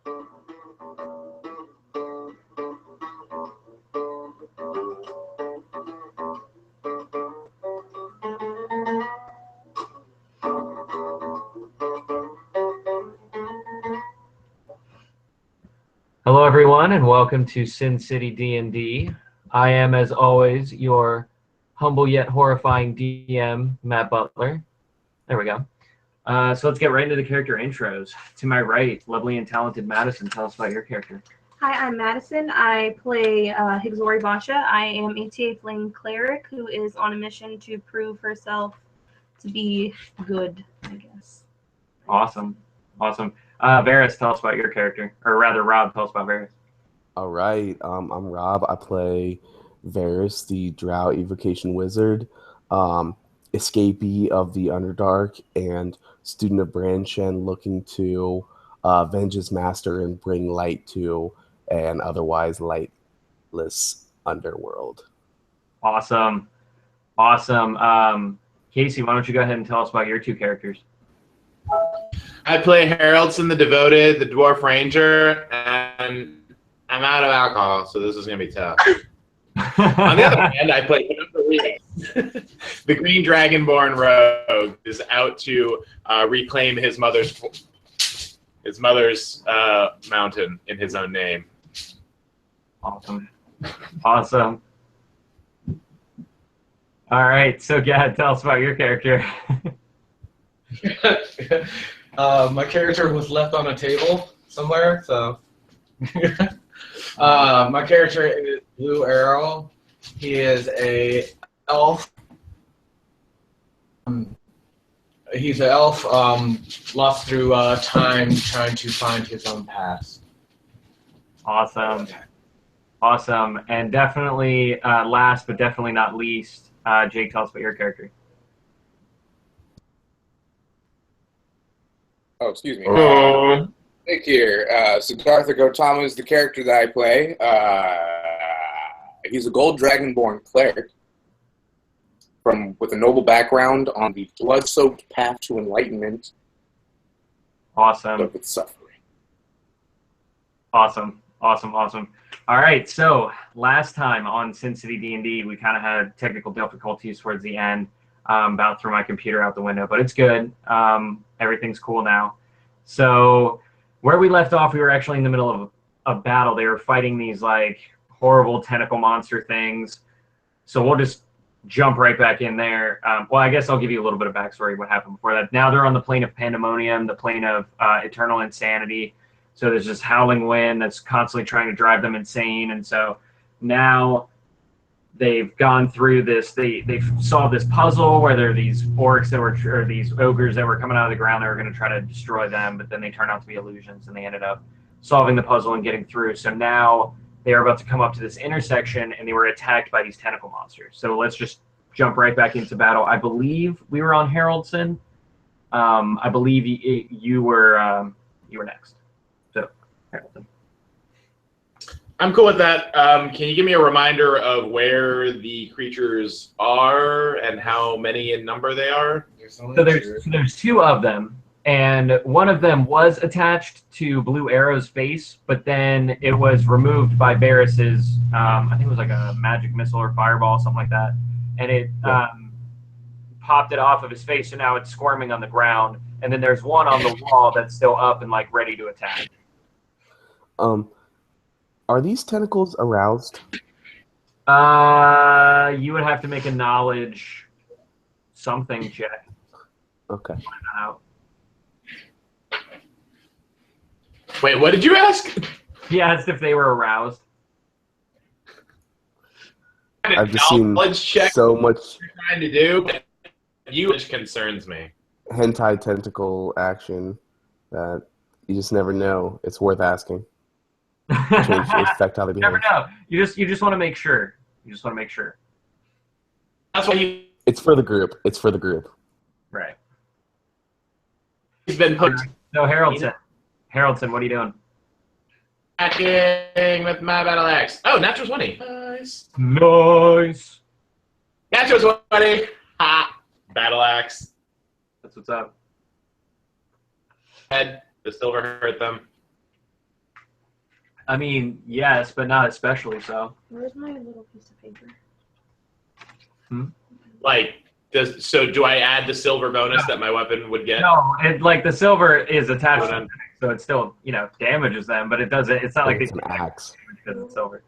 Hello, everyone, and welcome to Cin City D&D. I am, as always, your humble yet horrifying DM, Matt Butler. There we go. So let's get right into the character intros. To my right, lovely and talented Madison. Tell us about your character. Hi, I'm Madison. I play Hisxori Basha. I am a Tiefling Cleric who is on a mission to prove herself to be good, I guess. Awesome. Varus, tell us about your character. Or rather, Rob, tell us about Varus. All right. I'm Rob. I play Varus, the Drow evocation wizard, escapee of the Underdark, and student of Branchen looking to avenge his master and bring light to an otherwise lightless underworld. Awesome. Casey, why don't you go ahead and tell us about your two characters? I play Haroldson the Devoted, the Dwarf Ranger, and I'm out of alcohol, so this is going to be tough. On the other hand, I play Penumbra, the Green Dragonborn Rogue, is out to reclaim his mother's mountain in his own name. Awesome. All right, so Gad, tell us about your character. My character was left on a table somewhere, so my character is Blue Arrow. He is a elf. He's an elf lost through time trying to find his own past. Awesome. And definitely last but definitely not least, Jake, tell us about your character. Oh, excuse me. Nick here. Siddhartha Gautama is the character that I play. He's a gold dragonborn cleric with a noble background on the blood-soaked path to enlightenment. Awesome. But with suffering. Awesome. All right, so last time on Cin City D&D, we kind of had technical difficulties towards the end. About threw my computer out the window, but it's good. Everything's cool now. So where we left off, we were actually in the middle of a battle. They were fighting these like horrible tentacle monster things. So we'll just jump right back in there. Well, I guess I'll give you a little bit of backstory of what happened before that. Now they're on the plane of Pandemonium, the plane of eternal insanity. So there's this howling wind that's constantly trying to drive them insane. And so now they've gone through this. They've solved this puzzle where there are these orcs or these ogres that were coming out of the ground that were going to try to destroy them, but then they turned out to be illusions, and they ended up solving the puzzle and getting through. So now they are about to come up to this intersection, and they were attacked by these tentacle monsters. So let's just jump right back into battle. I believe we were on Haroldson. I believe you were next. So Haroldson. I'm cool with that. Can you give me a reminder of where the creatures are and how many in number they are? So there's two of them, and one of them was attached to Blue Arrow's face, but then it was removed by Varus's, I think it was like a magic missile or fireball, something like that, and it popped it off of his face, so now it's squirming on the ground, and then there's one on the wall that's still up and like ready to attack. Are these tentacles aroused? You would have to make a knowledge something check. Okay. Find that out. Wait, what did you ask? He asked if they were aroused. I've just seen so much you're trying to do. Which concerns me. hentai tentacle action that you just never know. It's worth asking. Change affect how they behave. Never know. You just want to make sure. That's why It's for the group. Right. he's been put So Haroldson, what are you doing? attacking with my battle axe. Oh, natural 20. Nice. Natural 20. Ha. Battle axe. That's what's up. Head. The silver hurt them. I mean, yes, but not especially so. Where's my little piece of paper? Like, so do I add the silver bonus that my weapon would get? No, like the silver is attached Oh, to no. it, so it still, damages them, but it doesn't. It's not like It's they an axe. because it's silver.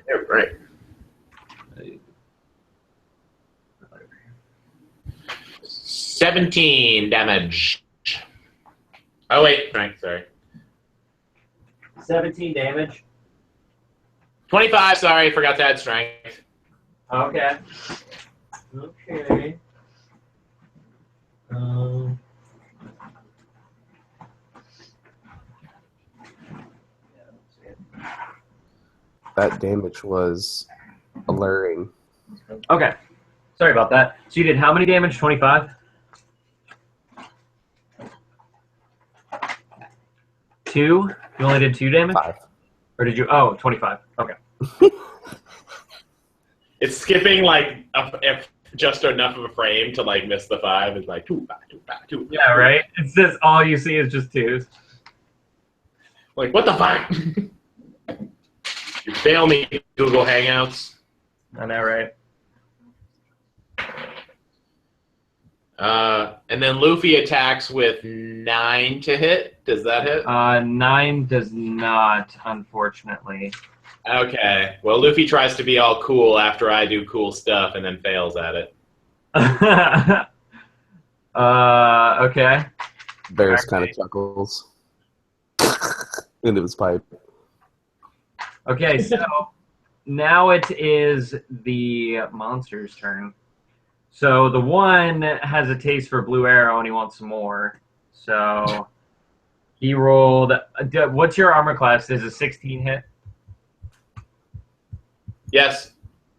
Yeah, right. 17 damage. Oh wait, Frank, sorry. 17 damage. 25, sorry, forgot to add strength. Okay. Okay. That damage was alluring. Okay. Sorry about that. So you did how many damage? 25? 2? You only did 2 damage? 5. Or did you? Oh, 25. Okay. It's skipping like just enough of a frame to like miss the 5. It's like 2, 5, 2, 5, 2. Yeah, right? It's just all you see is just 2s. Like, what the fuck? You fail me, Google Hangouts. I know, right? And then Luffy attacks with 9 to hit. Does that hit? 9 does not, unfortunately. Okay. Well, Luffy tries to be all cool after I do cool stuff and then fails at it. Okay. Varus kind of chuckles into his pipe. Okay, so now it is the monster's turn. So the one has a taste for blue arrow and he wants some more. So he rolled. What's your armor class? Is a 16 hit? Yes.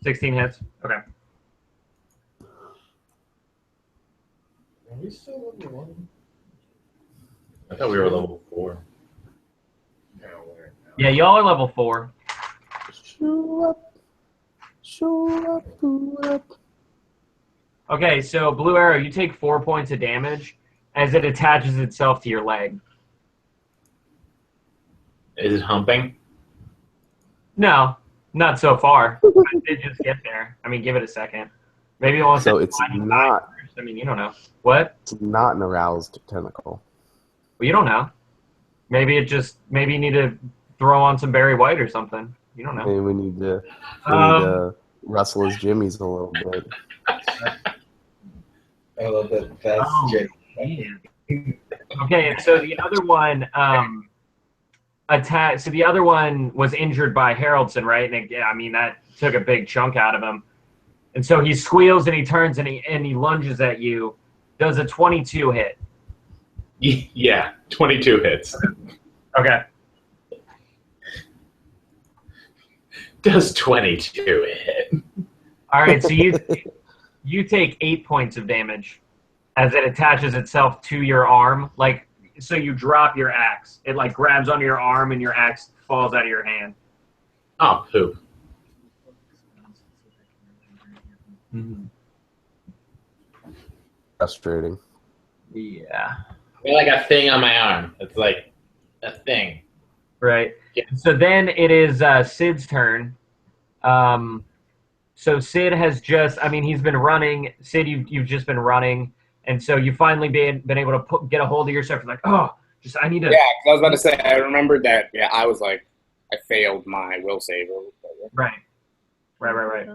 16 hits? Okay. Are we still level 1? I thought we were level 4. No, we're not. Yeah, y'all are level 4. Show up. Show up. Show up. Okay, so blue arrow, you take 4 points of damage as it attaches itself to your leg. Is it humping? No, not so far. I did just get there. I mean, give it a second. Maybe it wants So to it's find not. first. I mean, you don't know. What? It's not an aroused tentacle. Well, you don't know. Maybe you need to throw on some Barry White or something. You don't know. Maybe we need to rustle his jimmies a little bit. I love that. That's Oh, Jake. Okay, so the other one attacked. So the other one was injured by Haroldson, right? And I mean that took a big chunk out of him. And so he squeals and he turns and he lunges at you. Does a 22 hit? Yeah, 22 hits. Okay. Does 22 hit? All right. So you take 8 points of damage as it attaches itself to your arm. Like, so you drop your axe. It like grabs onto your arm and your axe falls out of your hand. Oh, poop. Mm-hmm. Frustrating. Yeah. I feel like a thing on my arm. It's like a thing. Right. Yeah. So then it is Sid's turn. So Cid has just, I mean, he's been running. Cid, you've just been running. And so you finally been able to get a hold of yourself. You're like, oh, I need to. Yeah, 'cause I was about to say, I remembered that. Yeah, I was like, I failed my will save or whatever. Right.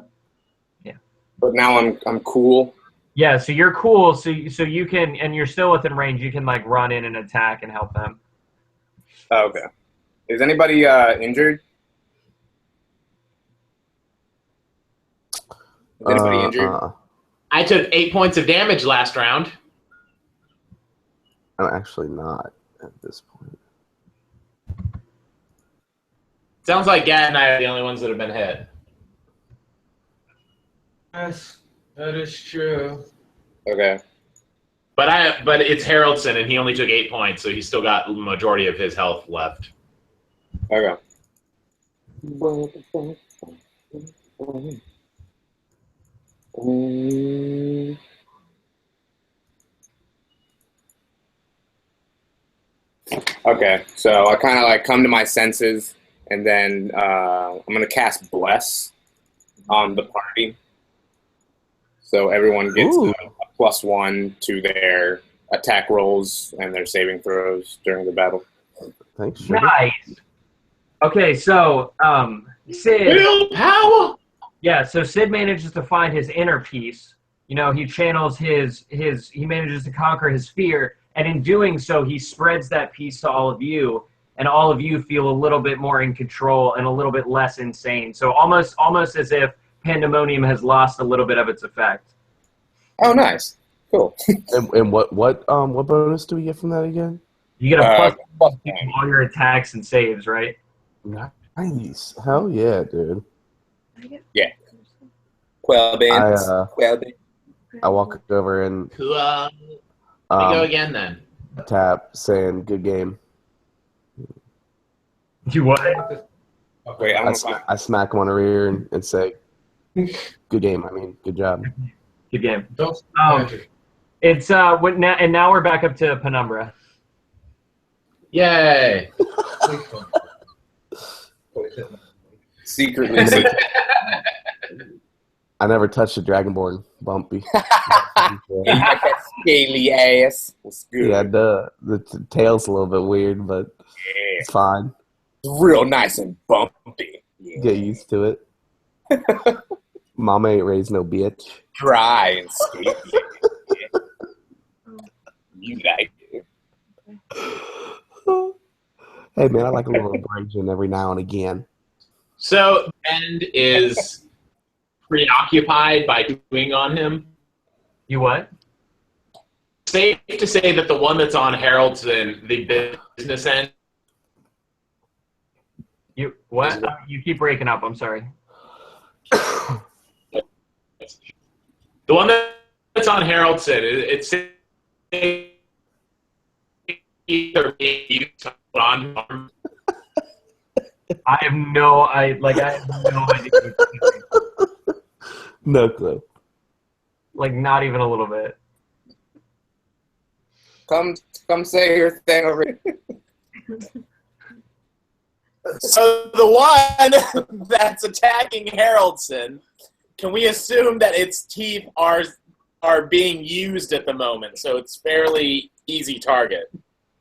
But now I'm cool. Yeah, so you're cool. So you can, and you're still within range. You can like run in and attack and help them. Oh, okay. Is anybody injured? Is anybody injured? I took 8 points of damage last round. I'm actually not at this point. Sounds like Gat and I are the only ones that have been hit. Yes, that is true. Okay. But it's Haroldson, and he only took 8 points, so he's still got the majority of his health left. Okay. Okay, so I kind of like come to my senses, and then I'm gonna cast Bless on the party, so everyone gets a +1 to their attack rolls and their saving throws during the battle. Thanks, Sugar. Nice. Okay, so Sid. Willpower. Yeah, so Sid manages to find his inner peace. You know, he channels he manages to conquer his fear, and in doing so, he spreads that peace to all of you, and all of you feel a little bit more in control and a little bit less insane. So almost as if Pandemonium has lost a little bit of its effect. Oh, nice, cool. And what bonus do we get from that again? You get a plus +1. to all your attacks and saves, right? Nice. Hell yeah, dude. Yeah. Quail bands. I walk over and Cool. Let me go again then. tap, saying "good game." You what? Wait, I smack him on the rear and say, "Good game." I mean, good job. Good game. Don't. It's now we're back up to Penumbra. Yay! secretly. I never touched a Dragonborn. Bumpy. that scaly ass. What's good? Yeah, the tail's a little bit weird, but it's fine. Real nice and bumpy. Yeah. Get used to it. Mama ain't raised no bitch. Dry and scaly. You like it. Hey man, I like a little abrasion every now and again. So, End is preoccupied by doing on him. You what? Safe to say that the one that's on Haroldson, the business end. You what? You keep breaking up. I'm sorry. The one that's on Haroldson, it's either being on. I have no idea. No clue. Like not even a little bit. Come say your thing over here. So the one that's attacking Haroldson, can we assume that its teeth are being used at the moment? So it's fairly easy target.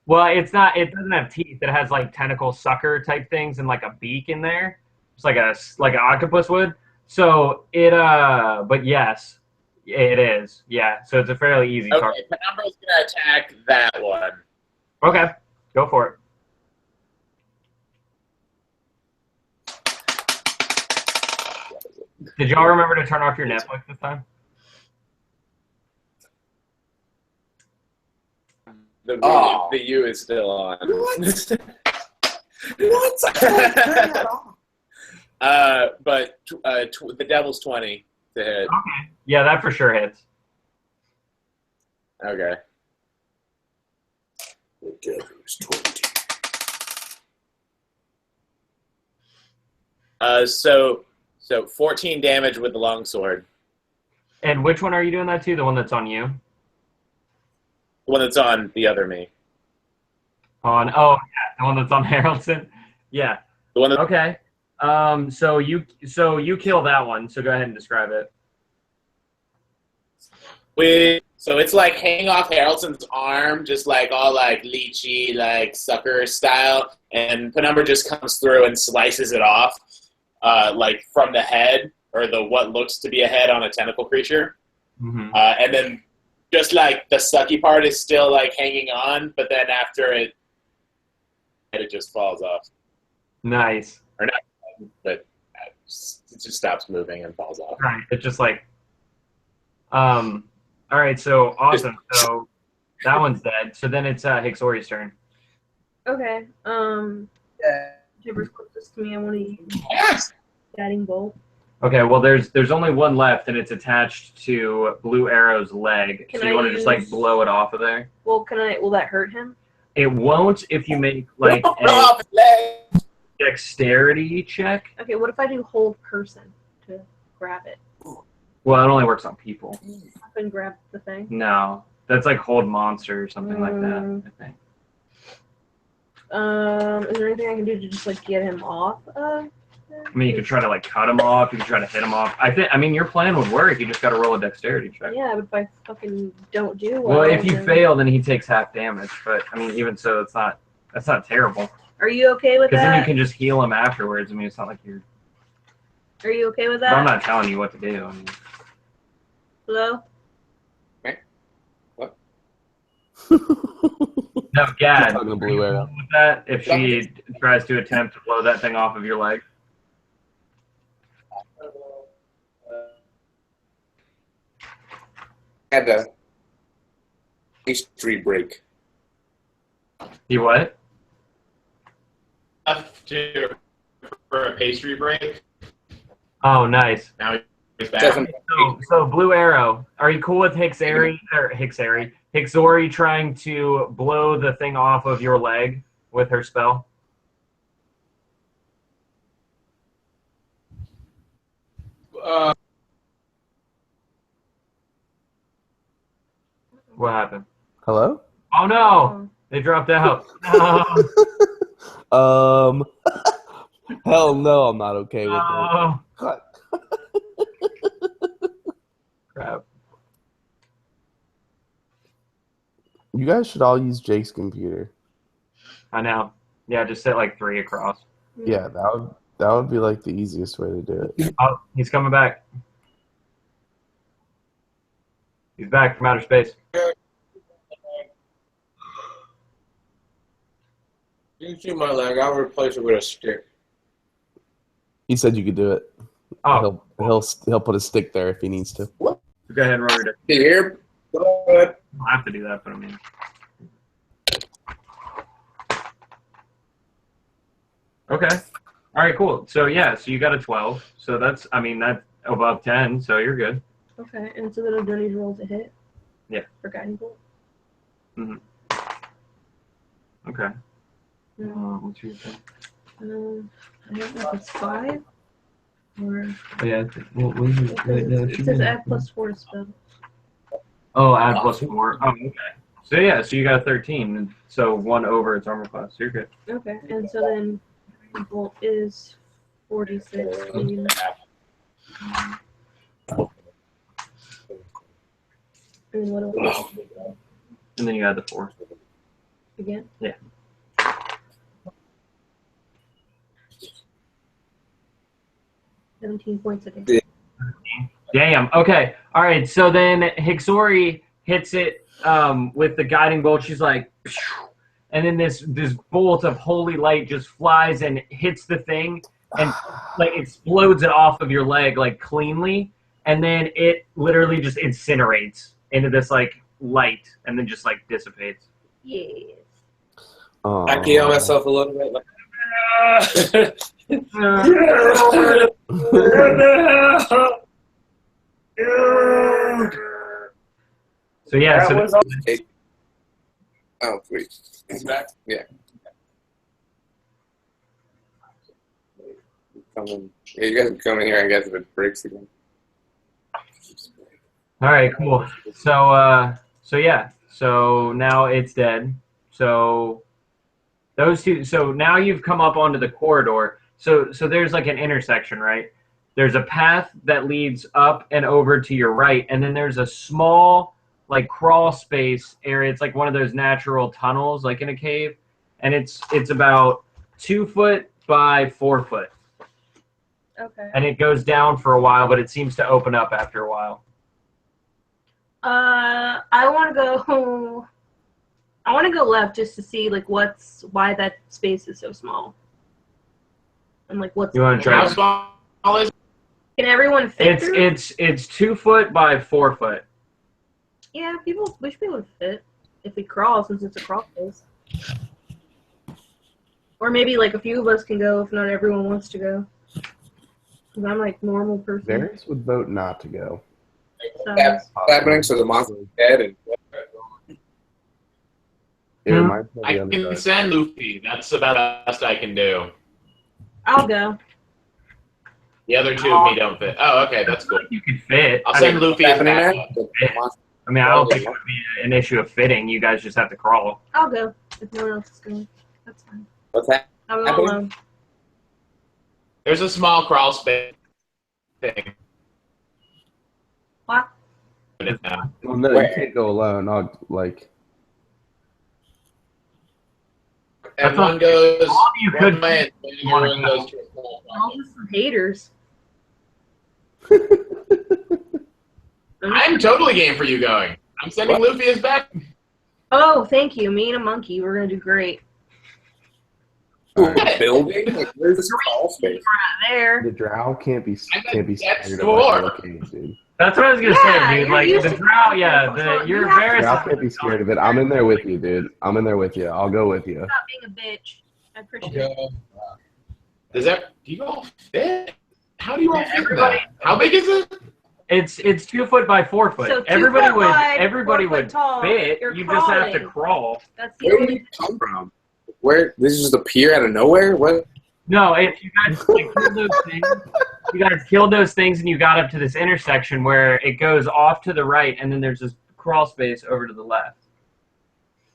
Well, it's not. It doesn't have teeth. It has like tentacle sucker type things and like a beak in there. It's like an octopus would. So it. But yes, it is. Yeah. So it's a fairly easy target. Okay, Penumbra's gonna attack that one. Okay, go for it. Did y'all remember to turn off your Netflix this time? The U is still on. What? But the devil's 20 to hit. Okay. Yeah, that for sure hits. Okay. The devil's 20. So 14 damage with the longsword. And which one are you doing that to? The one that's on you? The one that's on the other me. Yeah, the one that's on Haroldson. Yeah. The one that, Okay. So you kill that one. So go ahead and describe it. so it's like hanging off Haroldson's arm, just like all like leechy, like sucker style, and Penumbra just comes through and slices it off, like from the head or the what looks to be a head on a tentacle creature, and then just like the sucky part is still like hanging on, but then after it just falls off. Nice. Or not, but it just stops moving and falls off. Right. It's just like. All right. So awesome. So that one's dead. So then it's Hisxori's turn. Okay. Whichever's closest to me, I want to use Guiding Bolt. Okay. Well, there's only one left, and it's attached to Blue Arrow's leg. Can so you I want to just like use- blow it off of there? Well, will that hurt him? It won't if you make like Blow a off his leg. dexterity check. Okay, what if I do hold person to grab it? Well, it only works on people. Up and grab the thing. No, that's like hold monster or something like that. I think. Is there anything I can do to just like get him off of? I mean, you could try to like cut him off. You could try to hit him off. I mean, your plan would work. You just got to roll a dexterity check. Yeah, but if I fucking don't do Well, if you then- fail, then he takes half damage. But I mean, even so, that's not terrible. Are you okay with Because then you that? can just heal him afterwards. I mean, it's not like you're. Are you okay with But I'm that? not telling you what to do. I mean, Hello? no, Gad. Talking to are Blue you Arrow. cool with that if she tries to attempt to blow that thing off of your leg? Had a history break. You what? Left for a pastry break. Oh, nice. Now he's back. Doesn't- So Blue Arrow, are you cool with Hisxori trying to blow the thing off of your leg with her spell? What happened? Hello? Oh no! They dropped out. No. Hell no, I'm not okay with that. No. God. Crap. You guys should all use Jake's computer. I know. Yeah, just sit like 3 across. Yeah, that would be like the easiest way to do it. Oh, he's coming back. He's back from outer space. You can see my leg. I'll replace it with a stick. He said you could do it. Oh, He'll put a stick there if he needs to. go ahead and roll your deck. Can you hear? Go ahead. I have to do that, but I mean. Okay. All right, cool. So yeah, so you got a 12. So that's above 10, so you're good. Okay, and so then I don't need to roll to hit? Yeah. For guiding bolt? Okay. Mm. What's your thing? I don't know if it's 5 or Oh, yeah. What is it says add +4 to spell. Oh, add +4. Oh, okay. So yeah, so you got a 13, and so 1 over its armor class. So you're good. Okay, and so then bolt is 46. And what else? And then you add the 4. Again? Yeah. $17 points a day. Damn. Okay. All right. So then Hisxori hits it with the guiding bolt. She's like, phew, and then this bolt of holy light just flies and hits the thing and like explodes it off of your leg like cleanly, and then it literally just incinerates into this like light and then just like dissipates. Yes. I can heal myself a little bit. Like, So yeah. So oh, sweet. He's back. Yeah. Coming. Yeah, you guys can come in here, I guess, if it breaks again. all right. Cool. So yeah. So now it's dead. So those two. So now you've come up onto the corridor. So there's like an intersection, right? There's a path that leads up and over to your right, and then there's a small like crawl space area. It's like one of those natural tunnels, like in a cave, and it's about 2 foot by 4 foot, Okay. and it goes down for a while, but it seems to open up after a while. I want to go left just to see like why that space is so small. And like what's You want to try? How small is Can everyone fit through? It's 2 foot by 4 foot. Yeah, we should be able to fit if we crawl, since it's a crawl space. Or maybe like a few of us can go if not everyone wants to go. Because I'm like normal person. Varus would vote not to go. That's happening, so the monster's dead. And It reminds me of I the can Underdark. send Luffy. That's about the best I can do. I'll go. The other two of me don't fit. Oh, okay, that's cool. You could fit. I'll send Luffy as happening, back. man? I mean, I don't think it would be an issue of fitting. You guys just have to crawl. I'll go if no one else is going. That's fine. What's that? I'm not Happening? alone. There's a small crawl space thing. What? Well, no, Where? you can't go alone. Everyone goes You one could. way, and everyone goes to a small All just some haters. I'm totally game for you going. I'm sending Luffy as back. Oh, thank you. Me and a monkey. We're gonna do great. Building? Like, where's this crawl space? Right there. the drow can't be That's scared four. of a cave, dude. That's what I was gonna Yeah, say, dude. you're Like used the to drow, it. yeah. So You're you have to Varus. Drow can't be scared of it. I'm in there with you, dude. I'm in there with you. I'll go with you. Stop being a bitch. I appreciate it. Do you all fit? How do you all fit everybody- that? How big is it? It's 2 foot by 4 foot. So 2 everybody foot would wide, everybody 4 foot would tall, fit. you're You just have to crawling. crawl. That's the Where did only. you come from? Where? This is just appear out of nowhere? What? No, if you guys like, killed those things, you guys killed those things, and you got up to this intersection where it goes off to the right, and then there's this crawl space over to the left.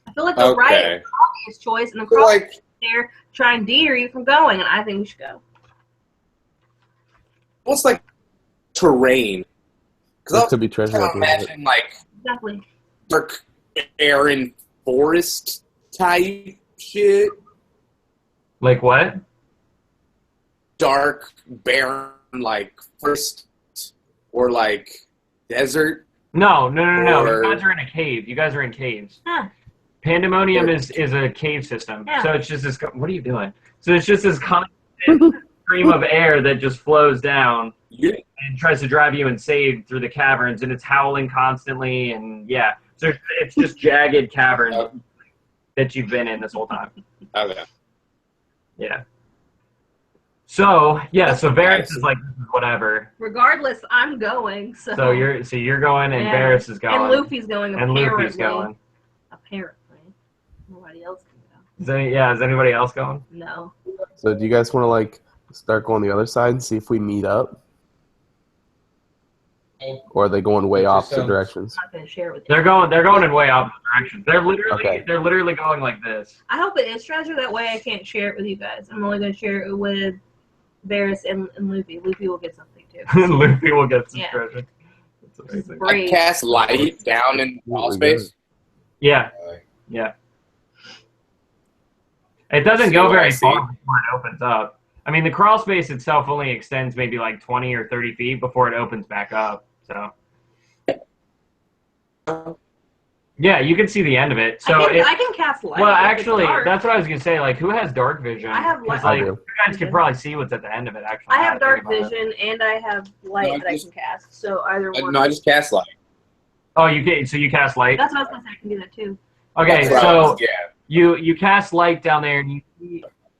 I feel like the right Okay. is the obvious choice, and the I feel cross like there try and deter you from going, and I think we should go. almost like terrain. There Because could be treasure I up can there. imagine like Exactly. dark barren forest type shit. Like what? Dark, barren, like forest or like desert. No. Or- You guys are in a cave. You guys are in caves. Huh. Pandemonium is a cave system. Yeah. So it's just this. What are you doing? So it's just this constant stream of air that just flows down Yeah. and tries to drive you insane through the caverns, and it's howling constantly, and yeah. So it's just jagged caverns that you've been in this whole time. Okay. Yeah. So yeah, so Varus is like whatever. Regardless, I'm going. So you're going, and Yeah. Varus is going, And Luffy's going. and Apparently. Luffy's going. Apparently, nobody else can go. Is anybody else going? No. So do you guys want to like start going the other side and see if we meet up? Or are they going way opposite directions? I'm not gonna share it with you. They're going in way opposite directions. They're Okay. literally going like this. I hope it is treasure. That way, I can't share it with you guys. I'm only gonna share it with Varus and Luffy. Luffy will get something too. Luffy will get some Yeah. treasure. That's amazing. I Brave. cast light down in crawl space. Yeah. It doesn't See go what I very see? far before it opens up. I mean, the crawl space itself only extends maybe like 20 or 30 feet before it opens back up. So, yeah, you can see the end of it. So, I can cast light. well, if it's actually, dark. that's what I was gonna say. Like, who has dark vision? I have 'Cause, light. like, I do. you guys can probably see what's at the end of it. Actually, I have now that I dark think about it. vision and I have light No, I that I just- can cast. So either one. No, I just cast light. Oh, you can. So you cast light. That's what I was gonna say. I can do that too. Okay, That's what I so was- yeah. you cast light down there, and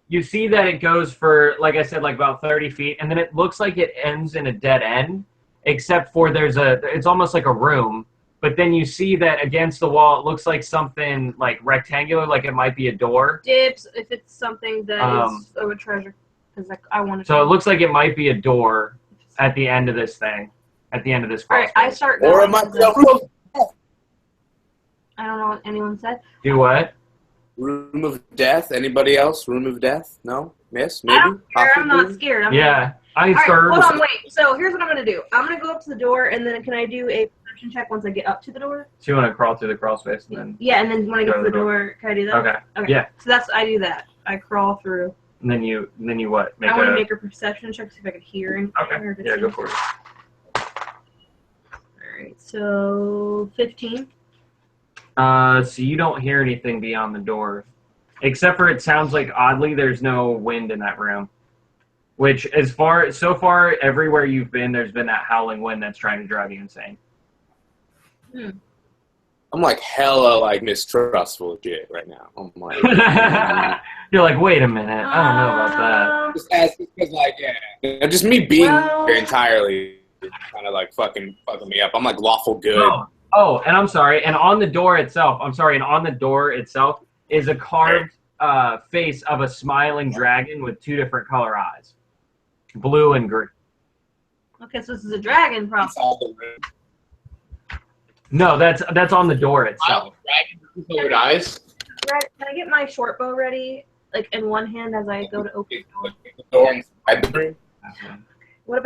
you see that it goes for, like I said, like about 30 feet, and then it looks like it ends in a dead end, except for it's almost like a room, but then you see that against the wall, it looks like something like rectangular, like it might be a door. Dibs if it's something that is of a treasure, because I want to. So it looks like it might be a door at the end of this thing, at the end of this All crawl right, I space. start Or going. am I to the- I don't know what anyone said. Do what? Room of death? Anybody else? Room of death? No? Miss? Maybe? I don't care. I'm not Possibly? scared. I'm Yeah, I All right, scared. hold on, wait. So here's what I'm gonna do. I'm gonna go up to the door, and then can I do a perception check once I get up to the door? So you want to crawl through the crawl space, and then Yeah, and then when I get Go to the door, can I do that? okay, Okay. yeah. So I do that. I crawl through. and then you what? I want to make a perception check, see if I can hear anything. Okay, or if it's yeah, go for it. Alright, so 15. So you don't hear anything beyond the door, except for it sounds like oddly there's no wind in that room. Which, so far everywhere you've been, there's been that howling wind that's trying to drive you insane. I'm like hella like mistrustful of shit right now. I'm like, You're like, wait a minute, I don't know about that. just ask because like just me being Well- here entirely kind of like fucking me up. I'm like lawful good. Oh, and I'm sorry. And on the door itself, is a carved face of a smiling dragon with two different color eyes, blue and green. Okay, so this is a dragon problem. Inside the room. No, that's on the door itself. Dragon colored eyes. Right, can I get my short bow ready, like in one hand as I go to open the door? The door inside the room. What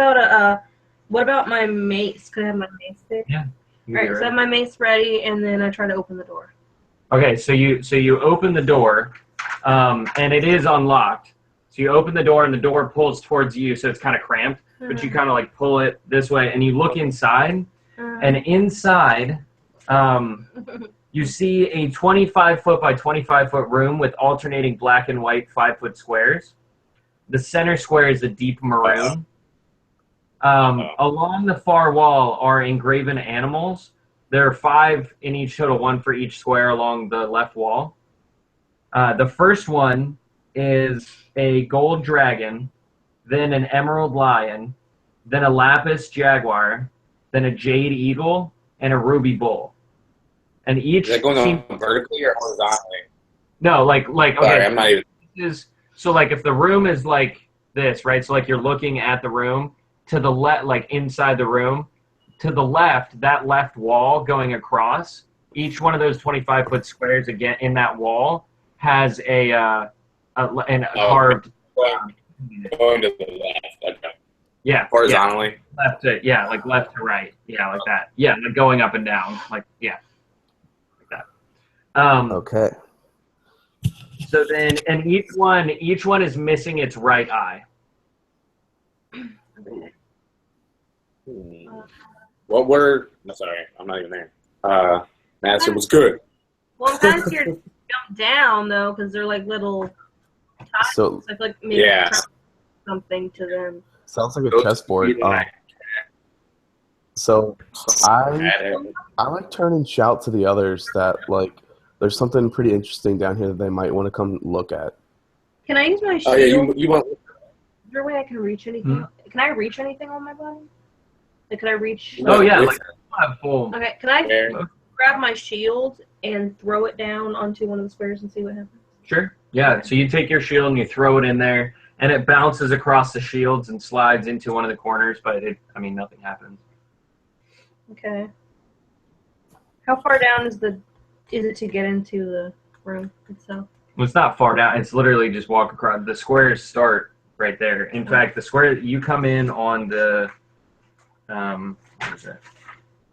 about my mace? Could I have my mace there? Yeah. All right, so I have my mace ready, and then I try to open the door. Okay, so you open the door, and it is unlocked. So you open the door, and the door pulls towards you, so it's kind of cramped. But you kind of like pull it this way, and you look inside, and inside, you see a 25-foot by 25-foot room with alternating black and white 5-foot squares. The center square is a deep maroon. Along the far wall are engraven animals. There are 5 in each total, 1 for each square along the left wall. The first one is a gold dragon, then an emerald lion, then a lapis jaguar, then a jade eagle, and a ruby bull. And each Is that going on vertically or horizontally? No, like okay. Sorry, I'm not even. So like if the room is like this, right? So like you're looking at the room to the left, like inside the room, to the left, that left wall going across. Each one of those 25-foot squares again in that wall has a carved. Going to the left. Okay. Yeah. Horizontally. Yeah, like left to right. Yeah, like that. Yeah, like going up and down. Like yeah. Okay. So then, and each one is missing its right eye. What were? No, sorry, I'm not even there. Madison was good. Well, I'm kind of scared to jump down though, because they're like little tiles. So I feel like maybe Yeah. something to them. sounds like a chessboard. So I like turn and shout to the others that like there's something pretty interesting down here that they might want to come look at. Can I use my shield? Oh yeah, you want? Is there a way I can reach anything? Can I reach anything on my body? Like, can I reach? Oh yeah, like full. Okay, can I Where? grab my shield and throw it down onto one of the squares and see what happens? Sure. Yeah. So you take your shield and you throw it in there, and it bounces across the shields and slides into one of the corners. But nothing happens. Okay. How far down is it to get into the room itself? Well, it's not far down. It's literally just walk across. The squares start right there. In fact, the square you come in on the what is it?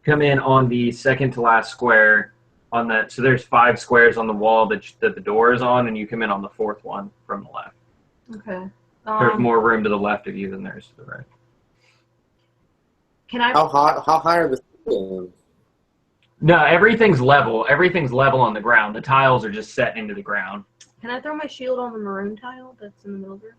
Come in on the second to last square on that. So there's 5 squares on the wall that the door is on, and you come in on the 4th one from the left. Okay. There's more room to the left of you than there's to the right. Can I? How high are the ceilings? No, everything's level. Everything's level on the ground. The tiles are just set into the ground. Can I throw my shield on the maroon tile that's in the middle there?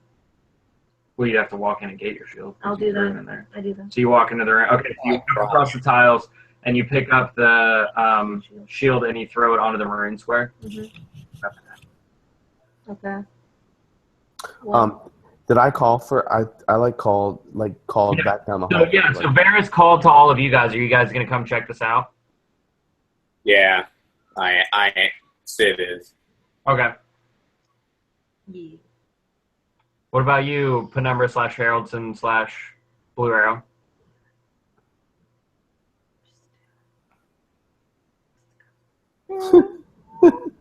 Well, you'd have to walk in and get your shield. I'll do Room that. in there. I do that. So you walk into the room. Okay, so you come across the tiles, and you pick up the shield, and you throw it onto the maroon square. Okay. Did I call for? I called Yeah. back down the So hall. yeah, so Varus called to all of you guys. Are you guys gonna come check this out? Yeah, I Sid is. Okay. Yeah. What about you, Penumbra / Haroldson / Blue Arrow?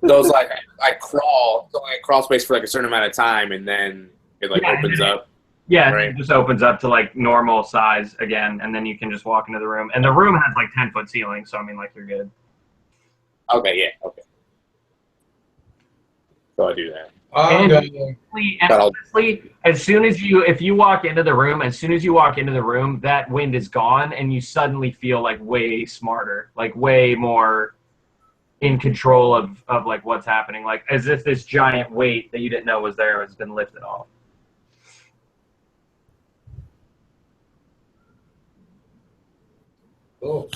Those like I crawl, so I crawl space for like a certain amount of time, and then it like opens up. Yeah, Right. it just opens up to like normal size again, and then you can just walk into the room. And the room has like 10-foot ceiling, so I mean, like you're good. Okay, yeah, okay. So I do that. I'm And- going. And honestly, if you walk into the room, that wind is gone, and you suddenly feel like way smarter, like way more in control of like what's happening, like as if this giant weight that you didn't know was there has been lifted off. Oh.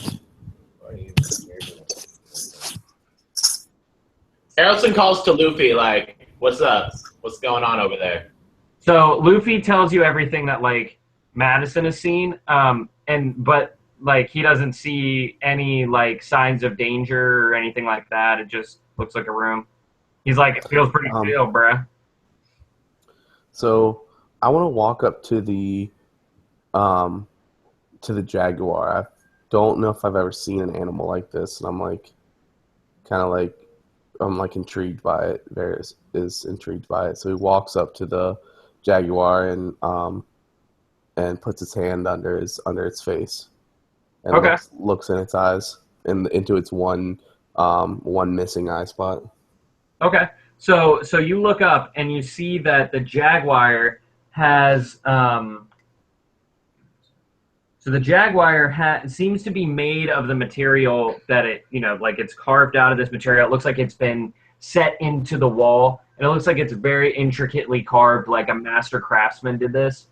Haroldson calls to Luffy like, "What's up? What's going on over there?" So Luffy tells you everything that like Madison has seen, but like he doesn't see any like signs of danger or anything like that. It just looks like a room. He's like, it feels pretty chill, bruh. So I want to walk up to the to the jaguar. I don't know if I've ever seen an animal like this, and I'm like, I'm like intrigued by it. Varus is intrigued by it, so he walks up to the jaguar and puts his hand under its face, and Okay. looks in its eyes and into its one missing eye spot. Okay. So you look up and you see that the jaguar has so the jaguar seems to be made of the material that it's carved out of this material. It looks like it's been set into the wall, and it looks like it's very intricately carved, like a master craftsman did this.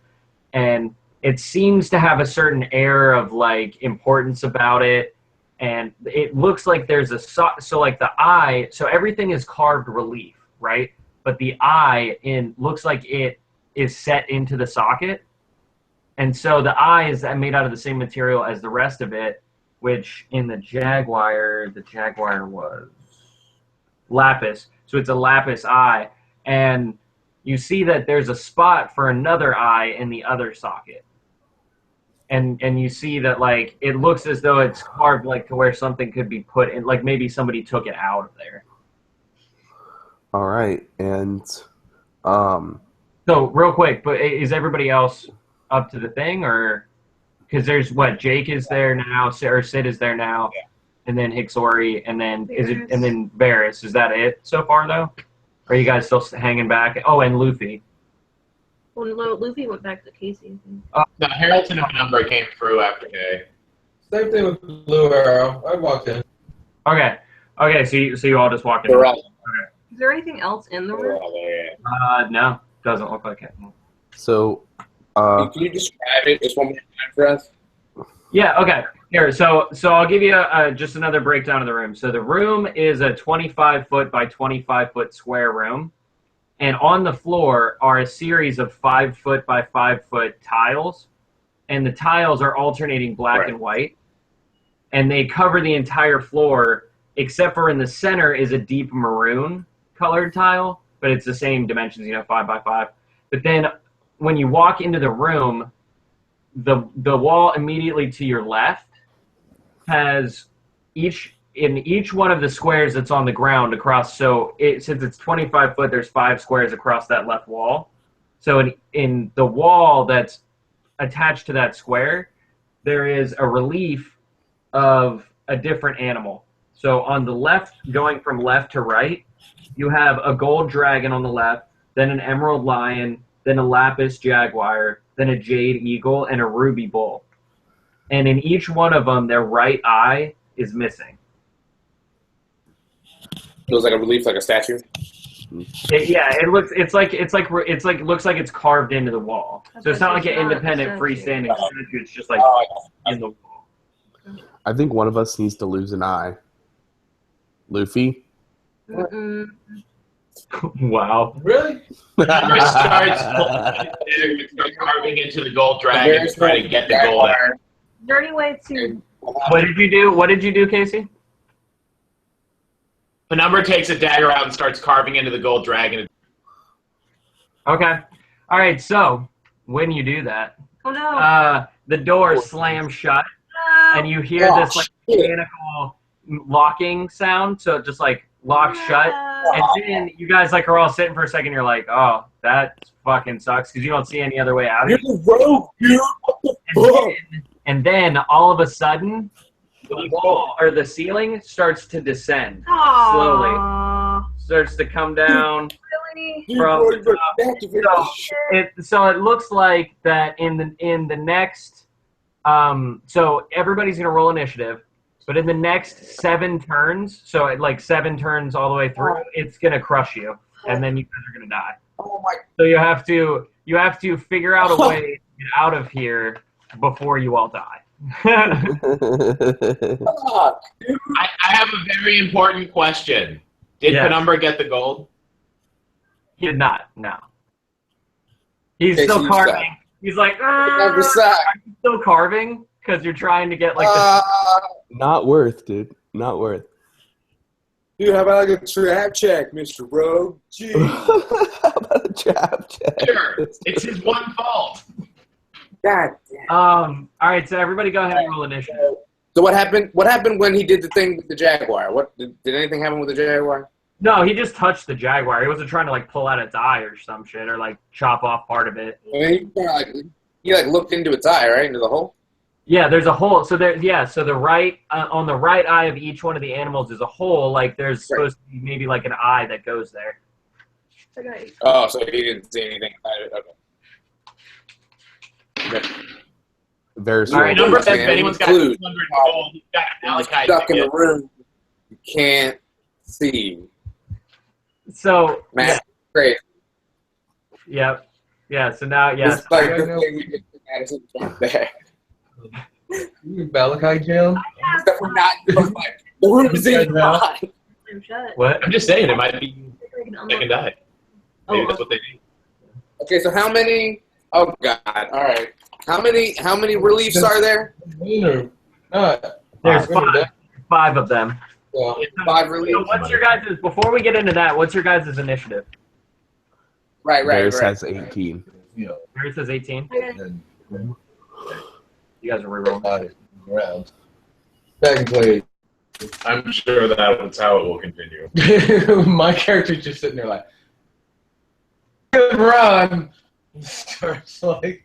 And it seems to have a certain air of like importance about it. And it looks like there's so like the eye, so everything is carved relief, right? But the eye looks like it is set into the socket. And so the eye is made out of the same material as the rest of it, which in the jaguar was lapis. So it's a lapis eye. And you see that there's a spot for another eye in the other socket. And you see that like it looks as though it's carved like to where something could be put in, like maybe somebody took it out of there. All right, and so real quick, but is everybody else up to the thing, or because there's Jake is there now, or Sid is there now, and then Hisxori, and then Varus. Is that it so far though? Or are you guys still hanging back? Oh, and Luffy. Well, Luffy went back to Casey. No, Haroldson and Penumbra came through after Kay. Same thing with Blue Arrow. I walked in. Okay. So you all just walked in. We're all Is there anything else in the room? there. No, doesn't look like it. so Can you describe it just one more time for us? Yeah. Okay. Here. So I'll give you just another breakdown of the room. So the room is a 25-foot by 25-foot square room, and on the floor are a series of 5-foot by 5-foot tiles, and the tiles are alternating black and white, and they cover the entire floor except for in the center is a deep maroon colored tile, but it's the same dimensions, 5 by 5. But then when you walk into the room, the wall immediately to your left has each one of the squares that's on the ground across. So since it's 25 foot, there's 5 squares across that left wall. So in the wall that's attached to that square, there is a relief of a different animal. So on the left, going from left to right, you have a gold dragon on the left, then an emerald lion, then a lapis jaguar, then a jade eagle, and a ruby bull. And in each one of them, their right eye is missing. It was like a relief, like a statue. It looks like it's carved into the wall. So it's not like an independent freestanding statue. It's just like in the wall. I think one of us needs to lose an eye. Luffy? Mm-mm. Wow. Really? Penumbra starts carving into the gold dragon to try to get the gold out. Is there any way to... What did you do? What did you do, Casey? Penumbra takes a dagger out and starts carving into the gold dragon. Okay. All right. So when you do that, Oh no. the door slams shut, and you hear this like mechanical locking sound. So it just like locks shut, and then you guys like are all sitting for a second. You're like, oh, that fucking sucks because you don't see any other way out. You're the rogue, dude. What the fuck? And then all of a sudden, the wall or the ceiling starts to descend slowly. Starts to come down Really? from the top. So it looks like that in the next. So everybody's gonna roll initiative, but in the next 7 turns, so at like 7 turns all the way through, it's gonna crush you, and then you guys are gonna die. Oh my! So you have to figure out a way to get out of here before you all die. God, I have a very important question. Did Yes. Penumbra get the gold? He did not. No. He's Okay, still so you carving. suck. He's like, Penumbra are suck. you still carving? Because you're trying to get like Not worth, dude. Not worth. Dude, how about like a trap check, Mr. Rogue? Jeez. How about a trap check? Sure. It's his one fault. God damn. All right, so everybody go ahead and roll initiative. So what happened? What happened when he did the thing with the Jaguar? What did anything happen with the Jaguar? No, he just touched the Jaguar. He wasn't trying to like pull out its eye or some shit or like chop off part of it. I mean, he looked into its eye, right, into the hole. Yeah, there's a hole. So so the right on the right eye of each one of the animals is a hole. Like there's supposed to be maybe like an eye that goes there. Okay. Oh, so he didn't see anything. Okay. Varus. All right, Number says if man. anyone's got Include. 200 gold, he's got an Malachi Stuck in the ticket. room. You can't see. So Man, great. yeah. So now It's like the thing we did to Madison back there. Malachi Jam? Except we're not like, the room's in fine. Shut. what? I'm just saying, it might be I can second unlock- die. Maybe that's what they need. Okay, so how many? Oh God! All right, how many reliefs are there? There's five of them. Yeah. 5 reliefs. So what's your guys' before we get into that? What's your guys' initiative? Right. Varus has 18. Yours says 18. Okay. You guys are rerolling. Around. Technically, I'm sure that's how it will continue. my character's just sitting there like, good run. Starts like.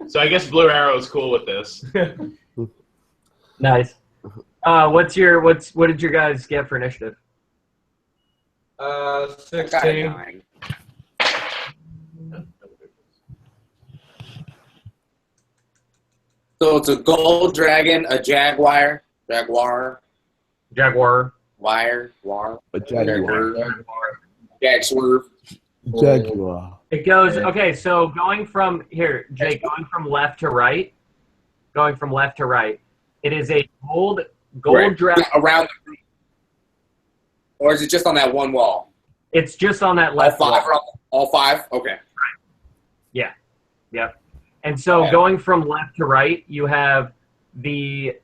So I guess Blue Arrow is cool with this. Nice. What did your guys get for initiative? 16. So it's a gold dragon, a jaguar, Jaguar. war, A Jaguar. jag swerve. Jaguar. It goes okay. So going from here, Jake, going from left to right. It is a gold Right. dragon. Yeah, around the room. Or is it just on that one wall? It's just on that All left 5? wall. All 5? Okay. Yep. And so Okay. going from left to right, you have the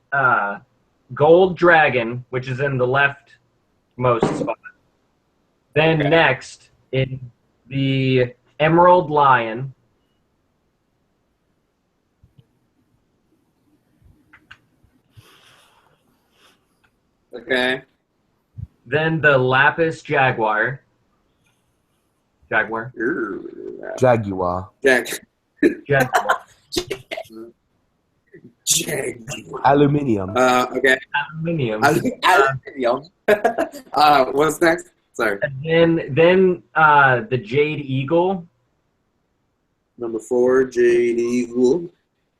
gold dragon, which is in the leftmost spot. Then Okay. next in the emerald lion. Okay. Then the lapis jaguar. Jaguar. Jaguar. Aluminium. Okay. Aluminium. Aluminium. What's next? Sorry. And then the jade eagle. Number 4, Jade Eagle.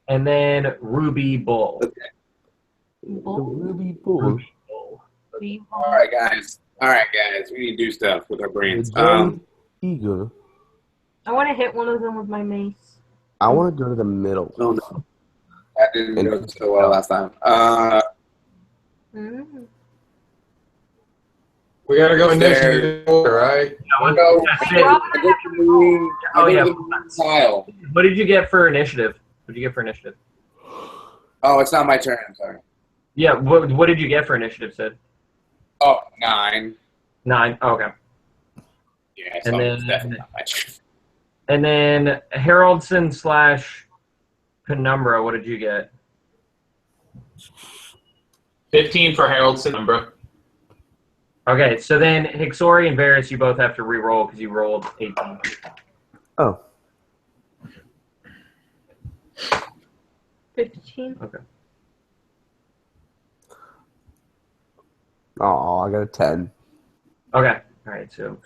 And then ruby bull. Okay. The Ruby Bull. All right, guys. We need to do stuff with our The brains. Jade Eagle. I want to hit one of them with my mace. I want to go to the middle. Oh, no. That didn't go so well last time. Mm. We gotta go There. initiative order, right? No, That's Wait, it. Rob, I go to the room. Oh, I go yeah. to the tile. What did you get for initiative? Oh, it's not my turn. I'm sorry. Yeah, what did you get for initiative, Sid? Oh, 9. 9. Oh, okay. Yeah, And so then- it's definitely not my turn. And then Haroldson / Penumbra, what did you get? 15 for Haroldson, Umbra. Okay, so then Hisxori and Varus, you both have to re-roll because you rolled 18. Oh. 15. Oh, I got a 10. Okay, all right, so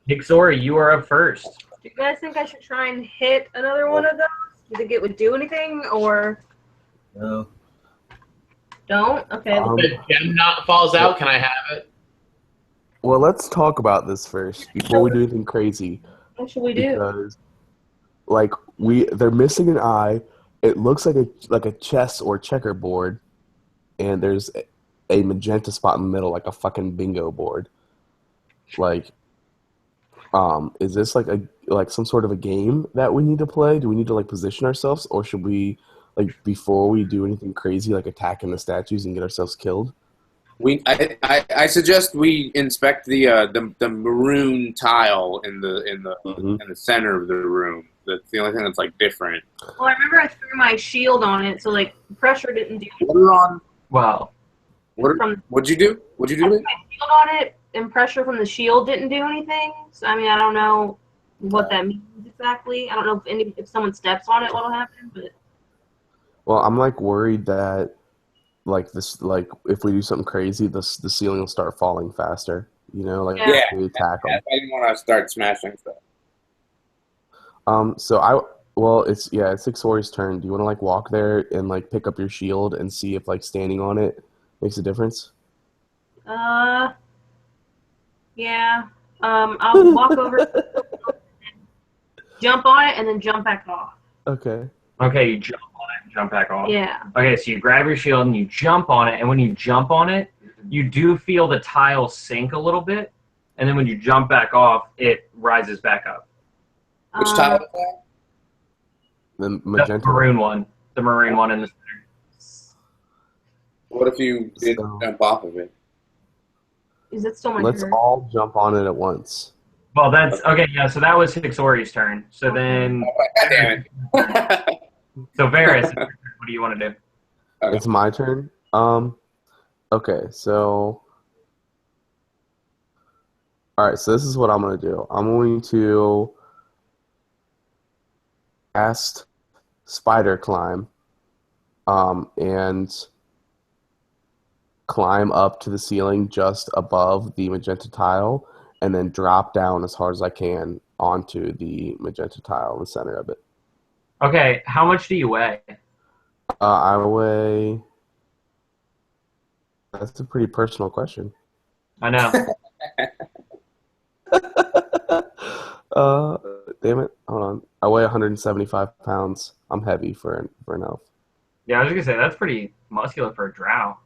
Hisxori, you are up first. Do you guys think I should try and hit another one of those? Do you think it would do anything, or No. don't? Okay. Um, If gem not falls out, can I have it? Well, let's talk about this first before we do anything crazy. What should we do? Because, like, they're missing an eye. It looks like a chess or checkerboard, and there's a magenta spot in the middle, like a fucking bingo board. Like, is this like some sort of a game that we need to play? Do we need to like position ourselves, or should we, like, before we do anything crazy, like attacking the statues and get ourselves killed? I suggest we inspect the maroon tile in the Mhm. in the center of the room. That's the only thing that's like different. Well, I remember I threw my shield on it, so like pressure didn't do. What are on? Well, What'd you do? What'd you do? I threw my shield on it, and pressure from the shield didn't do anything. So I mean, I don't know what that means exactly. I don't know if someone steps on it, what'll happen. But Well, I'm like worried that like this, like if we do something crazy, the ceiling will start falling faster. You know, like Yeah. if we attack them. I didn't want to start smashing stuff. It's Hisxori's turn. Do you want to like walk there and like pick up your shield and see if like standing on it makes a difference? yeah. I'll walk over, jump on it, and then jump back off. Okay. okay, you jump on it and jump back off. Yeah. Okay, so you grab your shield and you jump on it, and when you jump on it, you do feel the tile sink a little bit, and then when you jump back off, it rises back up. Which tile is that? The magenta. The maroon one. The maroon one in the center. What if you did So- jump off of it? Is it still my Let's turn? all jump on it at once. Well, that's okay. Yeah, so that was Hisxori's turn. So then, God damn it. so Varus, what do you want to do? It's my turn. Okay, so all right, so this is what I'm gonna do. I'm going to cast Spider Climb, and climb up to the ceiling just above the magenta tile, and then drop down as hard as I can onto the magenta tile in the center of it. Okay, how much do you weigh? I weigh. That's a pretty personal question. I know. Damn it. Hold on. I weigh 175 pounds. I'm heavy for an elf. Yeah, I was gonna say that's pretty muscular for a drow.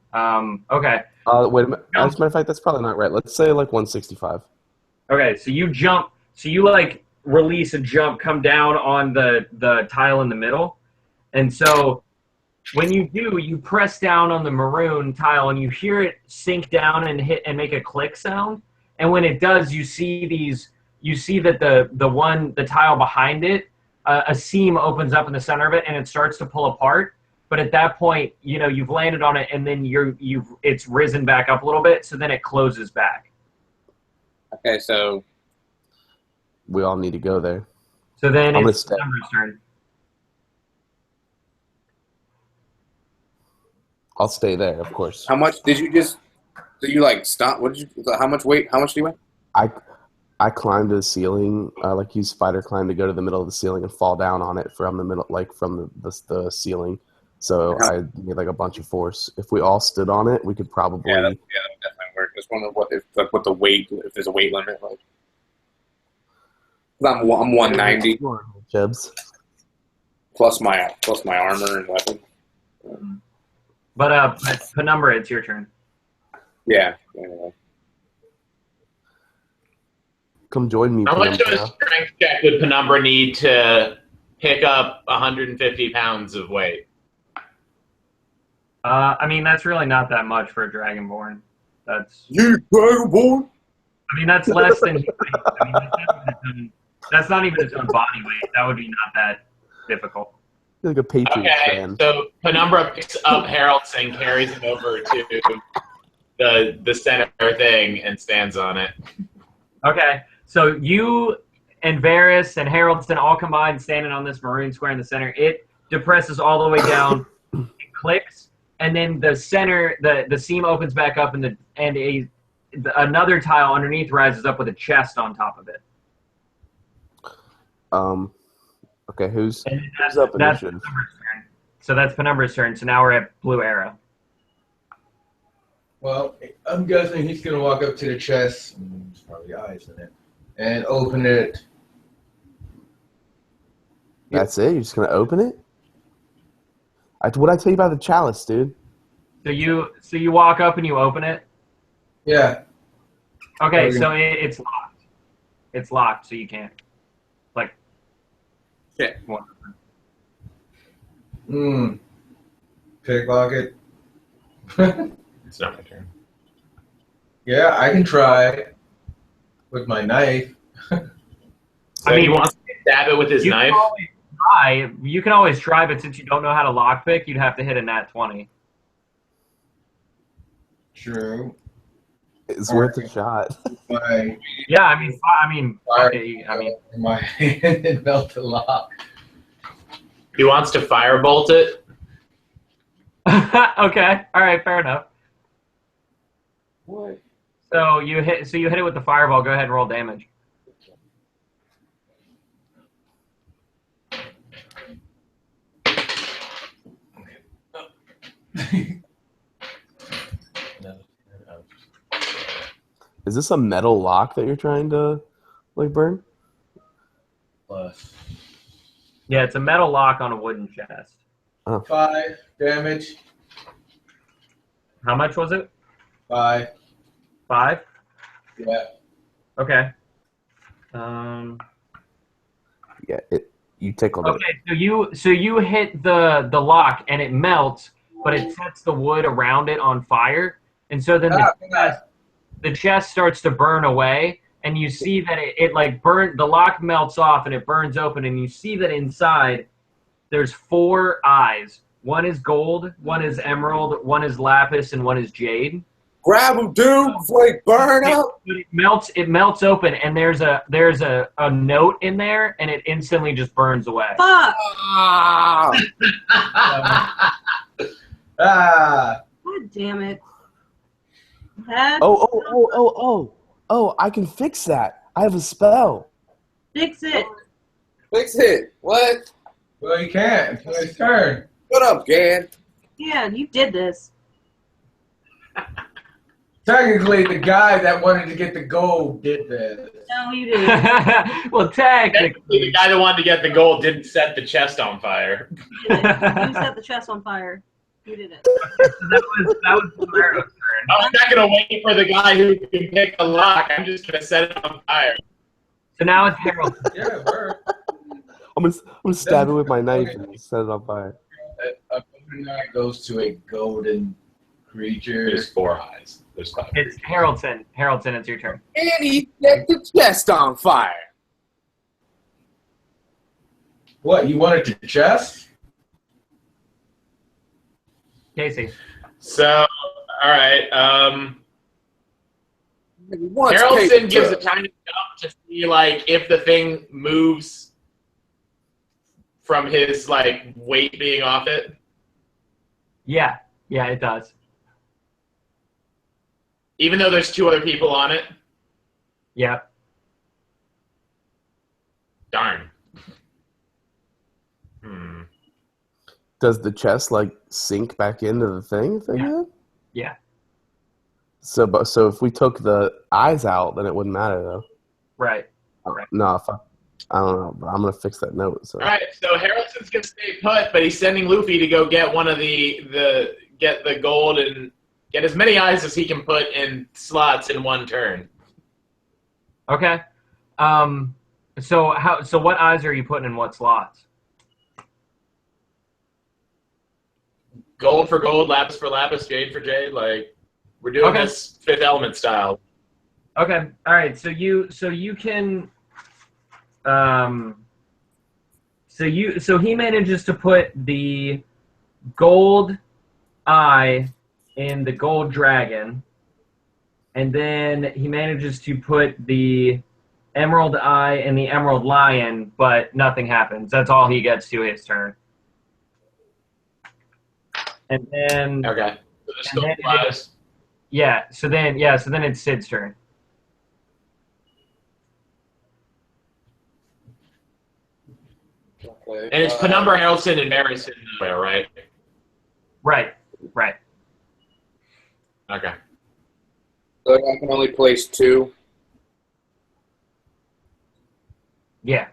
Okay. Wait a minute. As a matter of fact, that's probably not right. Let's say like 165. Okay, so you jump. So you like release a jump, come down on the tile in the middle, and so when you do, you press down on the maroon tile, and you hear it sink down and hit and make a click sound. And when it does, you see these. You see that the tile behind it, a seam opens up in the center of it, and it starts to pull apart. But at that point, you know, you've landed on it, and then it's risen back up a little bit, so then it closes back. Okay, so We all need to go there. So then I'm it's gonna Penumbra's turn. I'll stay there, of course. how much did you just? Did you like stop? What did you? How much weight? How much do you weigh? I climbed to the ceiling, like use spider climb to go to the middle of the ceiling and fall down on it from the middle, like from the ceiling. So I made like a bunch of force. If we all stood on it, we could probably. Yeah, that would definitely work. Just wonder what the weight, if there's a weight limit. Like, 'cause I'm 190 Jebs. plus my armor and weapon. But Penumbra, it's your turn. Yeah. Anyway. Come join me. How much of a Penumbra. strength check would Penumbra need to pick up 150 pounds of weight? I mean, that's really not that much for a Dragonborn. That's. You Dragonborn? I mean, that's less than. I mean, that's not even its own body weight. That would be not that difficult. You're like a Patriots Okay, fan. so Penumbra picks up Haroldson, carries him over to the center thing, and stands on it. Okay, so you and Varus and Haroldson all combined standing on this maroon square in the center. It depresses all the way down, it clicks, and then the center, the seam opens back up, and another tile underneath rises up with a chest on top of it. Okay, who's And up that's initiative? Penumbra's turn. So that's Penumbra's turn. So now we're at Blue Arrow. Well, I'm guessing he's gonna walk up to the chest. There's probably eyes in it, and open it. That's it? You're just gonna open it? What'd I tell you about the chalice, dude? So you walk up and you open it. Yeah. Okay, Okay. so it's locked. It's locked, so you can't. Like. Shit. Picklock it. It's not my turn. Yeah, I can try with my knife. So I mean, he wants to stab it with his You knife? You can always try, but since you don't know how to lockpick, you'd have to hit a nat 20. True. It's worth a shot. My Yeah, I mean, fire my hand and melt the lock. He wants to firebolt it. okay, all right, fair enough. What? So you hit it with the fireball. Go ahead and roll damage. Is this a metal lock that you're trying to like burn? Plus Yeah, it's a metal lock on a wooden chest. 5 damage. How much was it? 5. 5? Yeah. Okay. Yeah, you tickled it. Okay, so you hit the lock and it melts, but it sets the wood around it on fire, and so then the chest starts to burn away, and you see that it like the lock melts off and it burns open, and you see that inside there's 4 eyes. One is gold, one is emerald, one is lapis, and one is jade. Grab him, dude, before he burn up. It melts open, and there's a note in there, and it instantly just burns away. Fuck! Ah! Ah! God damn it. Oh, I can fix that. I have a spell. Fix it. Fix it. What? Well, you can't. It's his turn. Shut up, Gan. Yeah, you did this. Technically, the guy that wanted to get the gold did this. No, you didn't. Well, technically, The guy that wanted to get the gold didn't set the chest on fire. You did it. You set the chest on fire. You did it. that was Varus' turn. I'm not going to wait for the guy who can pick a lock. I'm just going to set it on fire. So now it's Harold. Yeah, we're. I'm gonna stab it with my knife and set it on fire. A Fontenot goes to a golden creature. There's 4 eyes. There's 5. It's Haroldson. Haroldson, it's your turn. And he set the chest on fire. What, you wanted to chest? Casey. So, all right. Haroldson gives a tiny jump to see like if the thing moves from his like weight being off it. Yeah, it does. Even though there's 2 other people on it. Yep. Darn. Does the chest like sink back into the thing if they do? Yeah. So if we took the eyes out, then it wouldn't matter though. Right. No, I don't know, but I'm gonna fix that note. So. All right, so Haroldsson's gonna stay put, but he's sending Luffy to go get one of get the gold and get as many eyes as he can put in slots in one turn. Okay. So what eyes are you putting in what slots? Gold for gold, lapis for lapis, jade for jade. Like we're doing this Fifth Element style. Okay. All right. So you can. So he manages to put the gold eye in the gold dragon, and then he manages to put the emerald eye in the emerald lion, but nothing happens. That's all he gets to his turn. And then Okay. So there's still then flies. so then it's Sid's turn. Okay. And it's Penumbra, Haroldson, and Varus in there, right? Right. Okay. So I can only place 2. Yeah.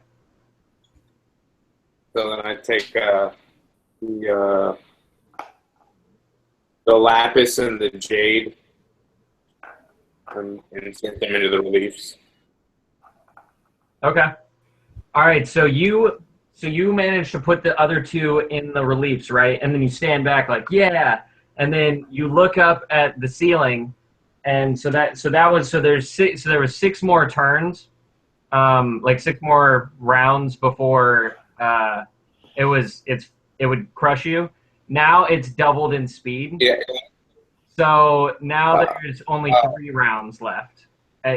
So then I take the lapis and the jade and insert them into the reliefs. Okay. All right. So you manage to put the other 2 in the reliefs, right? And then you stand back like, yeah. And then you look up at the ceiling, and there was 6 more turns like 6 more rounds before it would crush you. Now it's doubled in speed. Yeah. So now there's only 3 rounds left.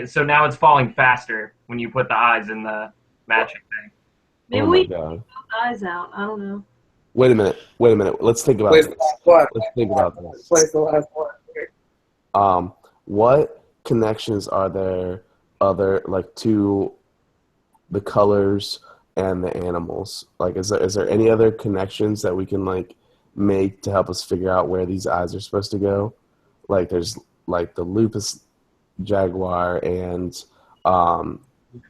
So now it's falling faster when you put the eyes in the magic thing. Maybe Oh my we God. put eyes out. I don't know. Wait a minute. Let's think about Place this. the last one. Let's think about this. Place the last one. What connections are there to the colors and the animals? Like, is there any other connections that we can like make to help us figure out where these eyes are supposed to go? Like, there's like the lupus jaguar, and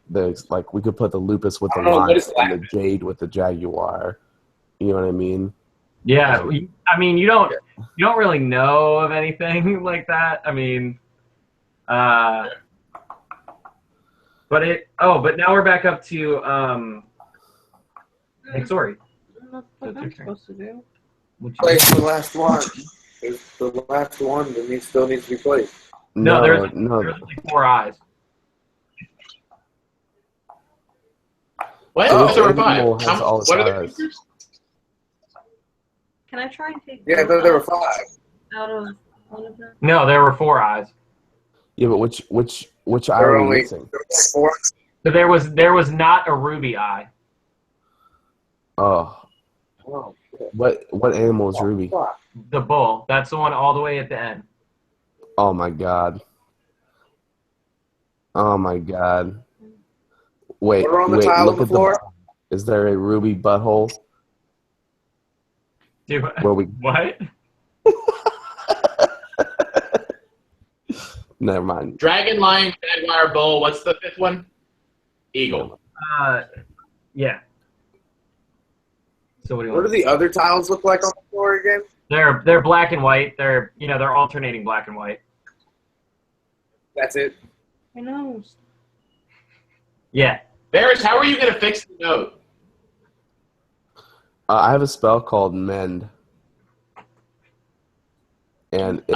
there's like we could put the lupus with the lion and the jade with the jaguar. You know what I mean? Yeah, I mean you don't really know of anything like that. I mean, but now we're back up to Hisxori. What I'm supposed to do. Place the last one. It's the last one that still needs to be placed. No, there's only 4 eyes. What? Oh, There were animal 5. has all What are the eyes. creatures? Can I try and take Yeah, there were 5. out of one of them? No, there were 4 eyes. Yeah, but which eye There are were we only missing? 4. So there was not a ruby eye. Oh, Oh, shit. what animal is Ruby? Fuck. The bull. That's the one all the way at the end. Oh my God. Oh my God. Wait, Put her on the tile look on the at floor. Is there a ruby butthole? Dude, Where we? what? Never mind. Dragon, lion, jaguar, bull. What's the 5th one? Eagle. Yeah. So what do you What want? do the other tiles look like on the floor again? They're black and white. They're alternating black and white. That's it. I know. Yeah. Varus, how are you going to fix the note? I have a spell called Mend, and it,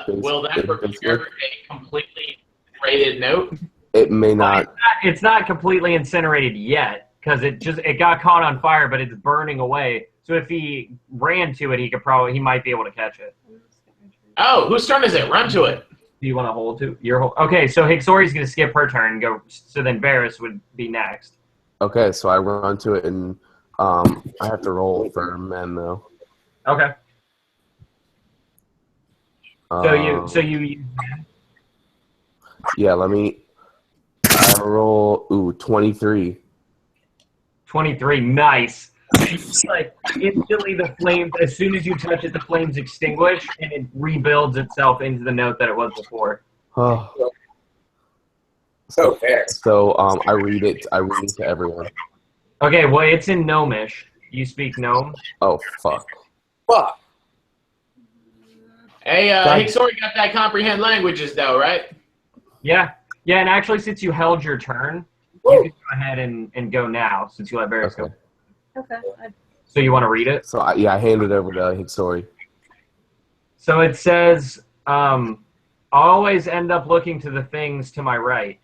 Will that repair a completely rated note? it may not. It's not completely incinerated yet because it got caught on fire, but it's burning away. So if he ran to it, he might be able to catch it. Oh, whose turn is it? Run to it. Do you want to hold to okay? So Hisxori's going to skip her turn and go. So then Varus would be next. Okay, so I run to it, and I have to roll for Mend though. Okay. So you. Yeah, I roll 23. 23, nice. It's like instantly the flames, as soon as you touch it, the flames extinguish and it rebuilds itself into the note that it was before. Oh. So fair. So I read it to everyone. Okay, well, it's in Gnomish. You speak Gnome? Oh fuck. Fuck. Hey, Hisxori got that comprehend languages though, right? Yeah. Yeah, and actually, since you held your turn, you can go ahead and go now, since you let Varus go. Okay. So you want to read it? So I hand it over to Hisxori. So it says, always end up looking to the things to my right.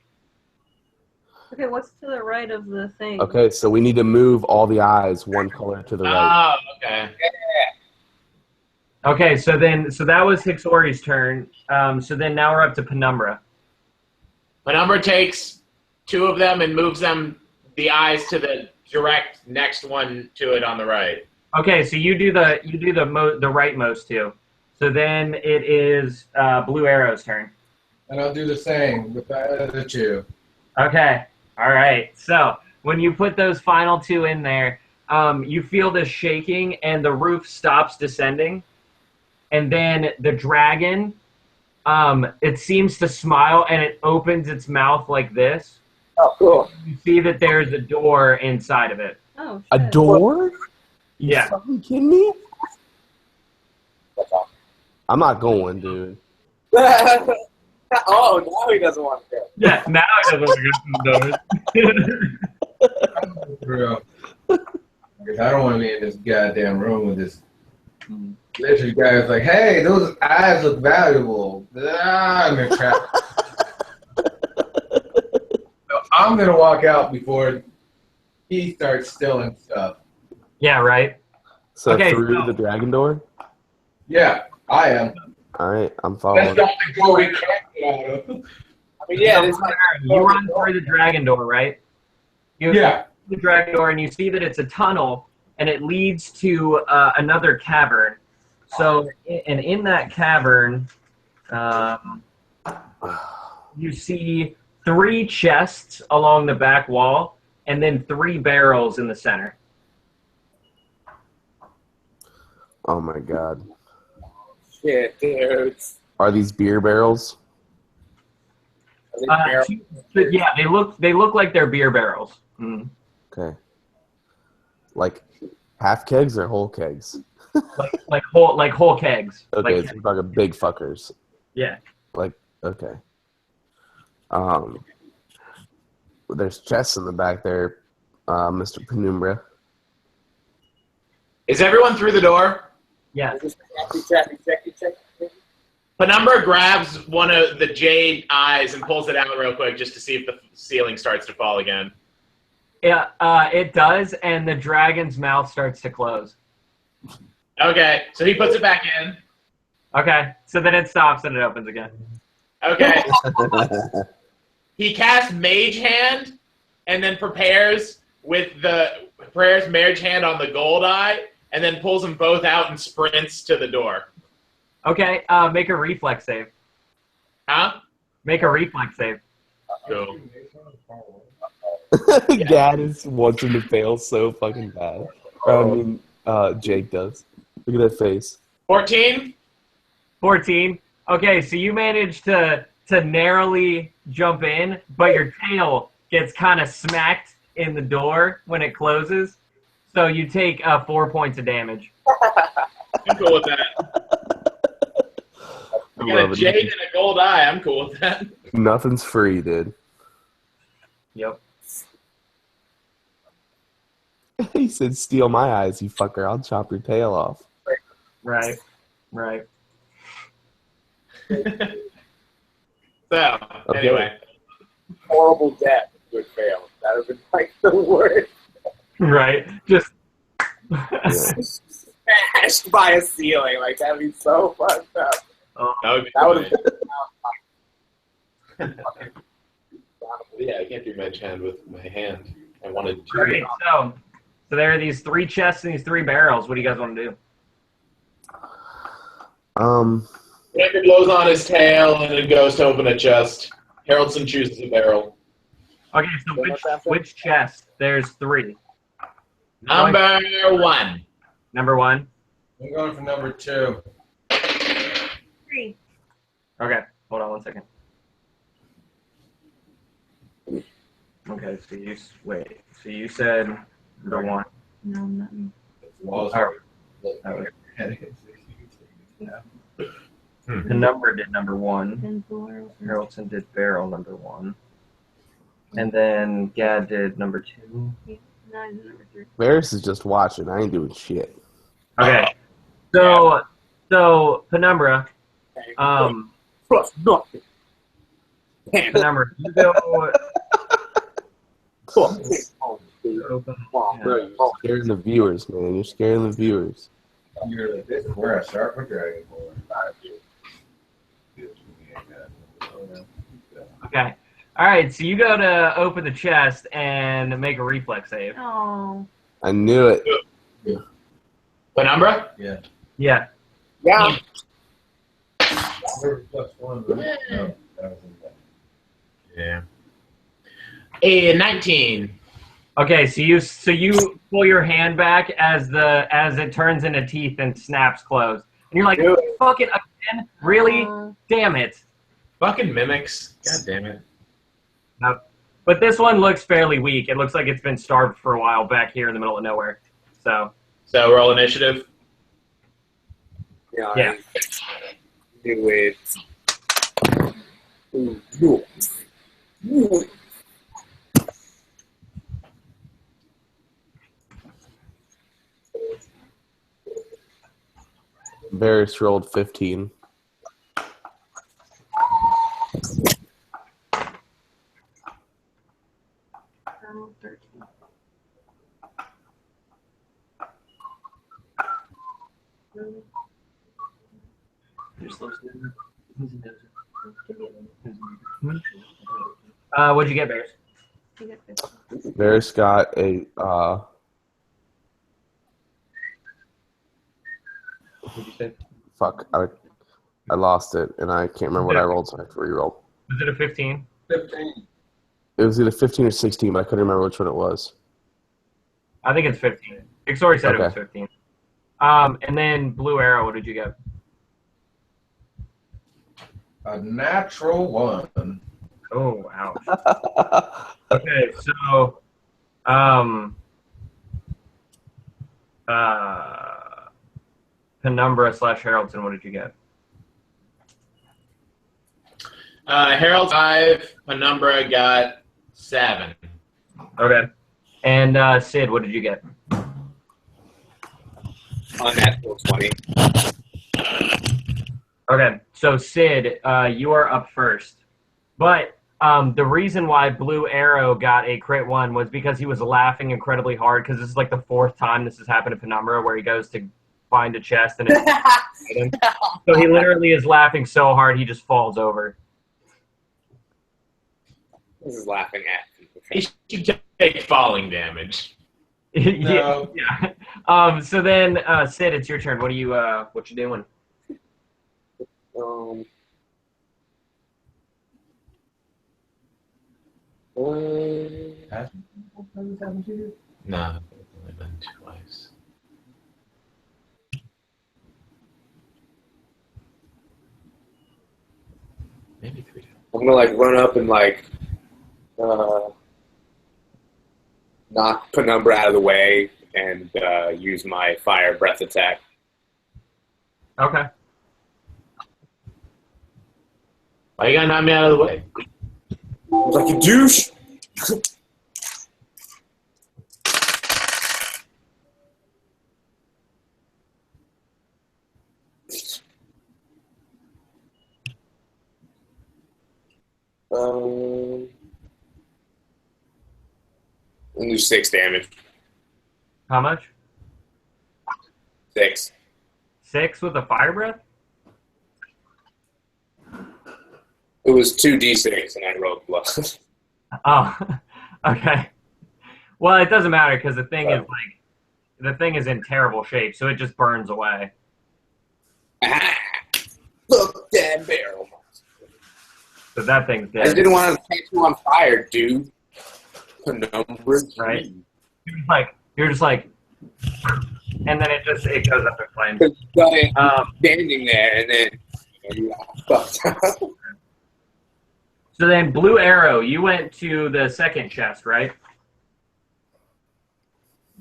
Okay, what's to the right of the thing? Okay, so we need to move all the eyes one color to the right. Oh, okay. Okay, so that was Hisxori's turn. So then now we're up to Penumbra. Penumbra takes 2 of them and moves them, the eyes, to the direct next one to it on the right. Okay, so you do the rightmost 2. So then it is Blue Arrow's turn. And I'll do the same with the other 2. Okay, all right. So when you put those final 2 in there, you feel this shaking and the roof stops descending, and then the dragon, it seems to smile and it opens its mouth like this. Oh, cool. You see that there's a door inside of it. Oh, shit. A door? Yeah. You fucking kidding me? I'm not going, dude. Oh, now he doesn't want to go. Yeah, now it doesn't want to go through the door. For real. Because I don't want to be in this goddamn room with this literally guy who's like, hey, those eyes look valuable. I'm gonna crap. I'm gonna walk out before he starts stealing stuff. Yeah, right. So Okay, through so- the dragon door? Yeah, I am. All right, I'm That's following. not the door we can't get out of. I mean, yeah, this might You run through the dragon door, right? You Yeah. the dragon door, and you see that it's a tunnel, and it leads to another cavern. So, and in that cavern, you see 3 chests along the back wall, and then 3 barrels in the center. Oh my god. shit, dudes. Are these beer barrels? Are they barrel- But yeah, they look like they're beer barrels. Mm. Okay. Like half kegs or whole kegs? like whole kegs. Okay, Like, so we're talking big fuckers. yeah. Okay. There's chests in the back there, Mr. Penumbra. Is everyone through the door? Yeah. Check. Penumbra grabs one of the jade eyes and pulls it out real quick just to see if the ceiling starts to fall again. Yeah, it does, and the dragon's mouth starts to close. Okay, so he puts it back in. Okay, so then it stops and it opens again. Okay. He casts Mage Hand and then prepares Mage Hand on the gold eye and then pulls them both out and sprints to the door. Okay, make a reflex save. Huh? Make a reflex save. Cool. Gaddis wants him to fail so fucking bad. Jake does. Look at that face. 14? 14. Okay, so you managed to narrowly jump in, but your tail gets kind of smacked in the door when it closes. So you take 4 points of damage. I'm cool with that. I got a jade and a gold eye. I'm cool with that. Nothing's free, dude. Yep. He said, "Steal my eyes, you fucker. I'll chop your tail off." Right. So, anyway. Horrible death would fail. That would be like the worst. Right. Just. Smashed by a ceiling. Like, that'd be so fucked up. That would be That Yeah, I can't do Mage Hand with my hand. I wanted to. Great. So there are these 3 chests and these 3 barrels. What do you guys want to do? Xander blows on his tail and then goes to open a chest. Haroldson chooses a barrel. Okay, so which chest? There's 3. Number 1. Number 1. I'm going for number 2. 3. Okay, hold on 1 second. Okay, so you said number 1. No, nothing. Walls Alright. Penumbra did number 1. Then 4. Haroldson did barrel number 1. And then Gad did number 2. No, I did number 3. Varus is just watching. I ain't doing shit. Okay. So Penumbra, Trust nothing. Penumbra, you go Fuck. open. Bro, you're scaring the viewers, man. You're scaring the viewers. You're like, this is where I start my Dragonborn. Okay. All right. So you go to open the chest and make a reflex save. Oh. I knew it. Penumbra? Yeah. Yeah. Yeah. Plus 1, right? No, that was in that. Yeah. A 19. Okay. So you pull your hand back as it turns into teeth and snaps closed, and you're like, Dude. "Fuck it again? Really? Damn it!" Fucking mimics. God damn it. But this one looks fairly weak. It looks like it's been starved for a while back here in the middle of nowhere. So So roll initiative. Yeah. Do it. Ooh. Varus rolled 15. What'd you get, Bears? Varus got a What'd you say? fuck. I lost it, and I can't remember what I rolled, so I have to reroll. Was it a 15? 15. It was either 15 or 16, but I couldn't remember which one it was. I think it's 15. Hisxori said it was Okay. 15. And then Blue Arrow, what did you get? A natural 1. Oh, ouch. Okay, so, Penumbra / Haroldson, what did you get? Harold 5, Penumbra got 7. Okay. And Sid, what did you get? Unnatural 20. Okay, so Sid, you are up first. But the reason why Blue Arrow got a crit 1 was because he was laughing incredibly hard, because this is like the 4th time this has happened to Penumbra, where he goes to find a chest and it's so he literally is laughing so hard he just falls over. This is laughing at. He should take falling damage. No. Yeah. So then, Sid, it's your turn. What you doing? No, I've only been twice. Maybe 3 times. I'm gonna like run up and like knock Penumbra out of the way and use my fire breath attack. Okay. Why you gotta knock me out of the way? Like a douche. I'll do 6 damage. How much? 6. 6 with a fire breath? It was 2d6 and I rolled blood. Oh, okay. Well, it doesn't matter because the thing is in terrible shape, so it just burns away. Look that barrel. So that thing's I dead. didn't want to catch you on fire, dude. Penumbra. Right. You're just like, and then it goes up in flames. Got it standing there, and then you fucked up. So then, Blue Arrow, you went to the second chest, right?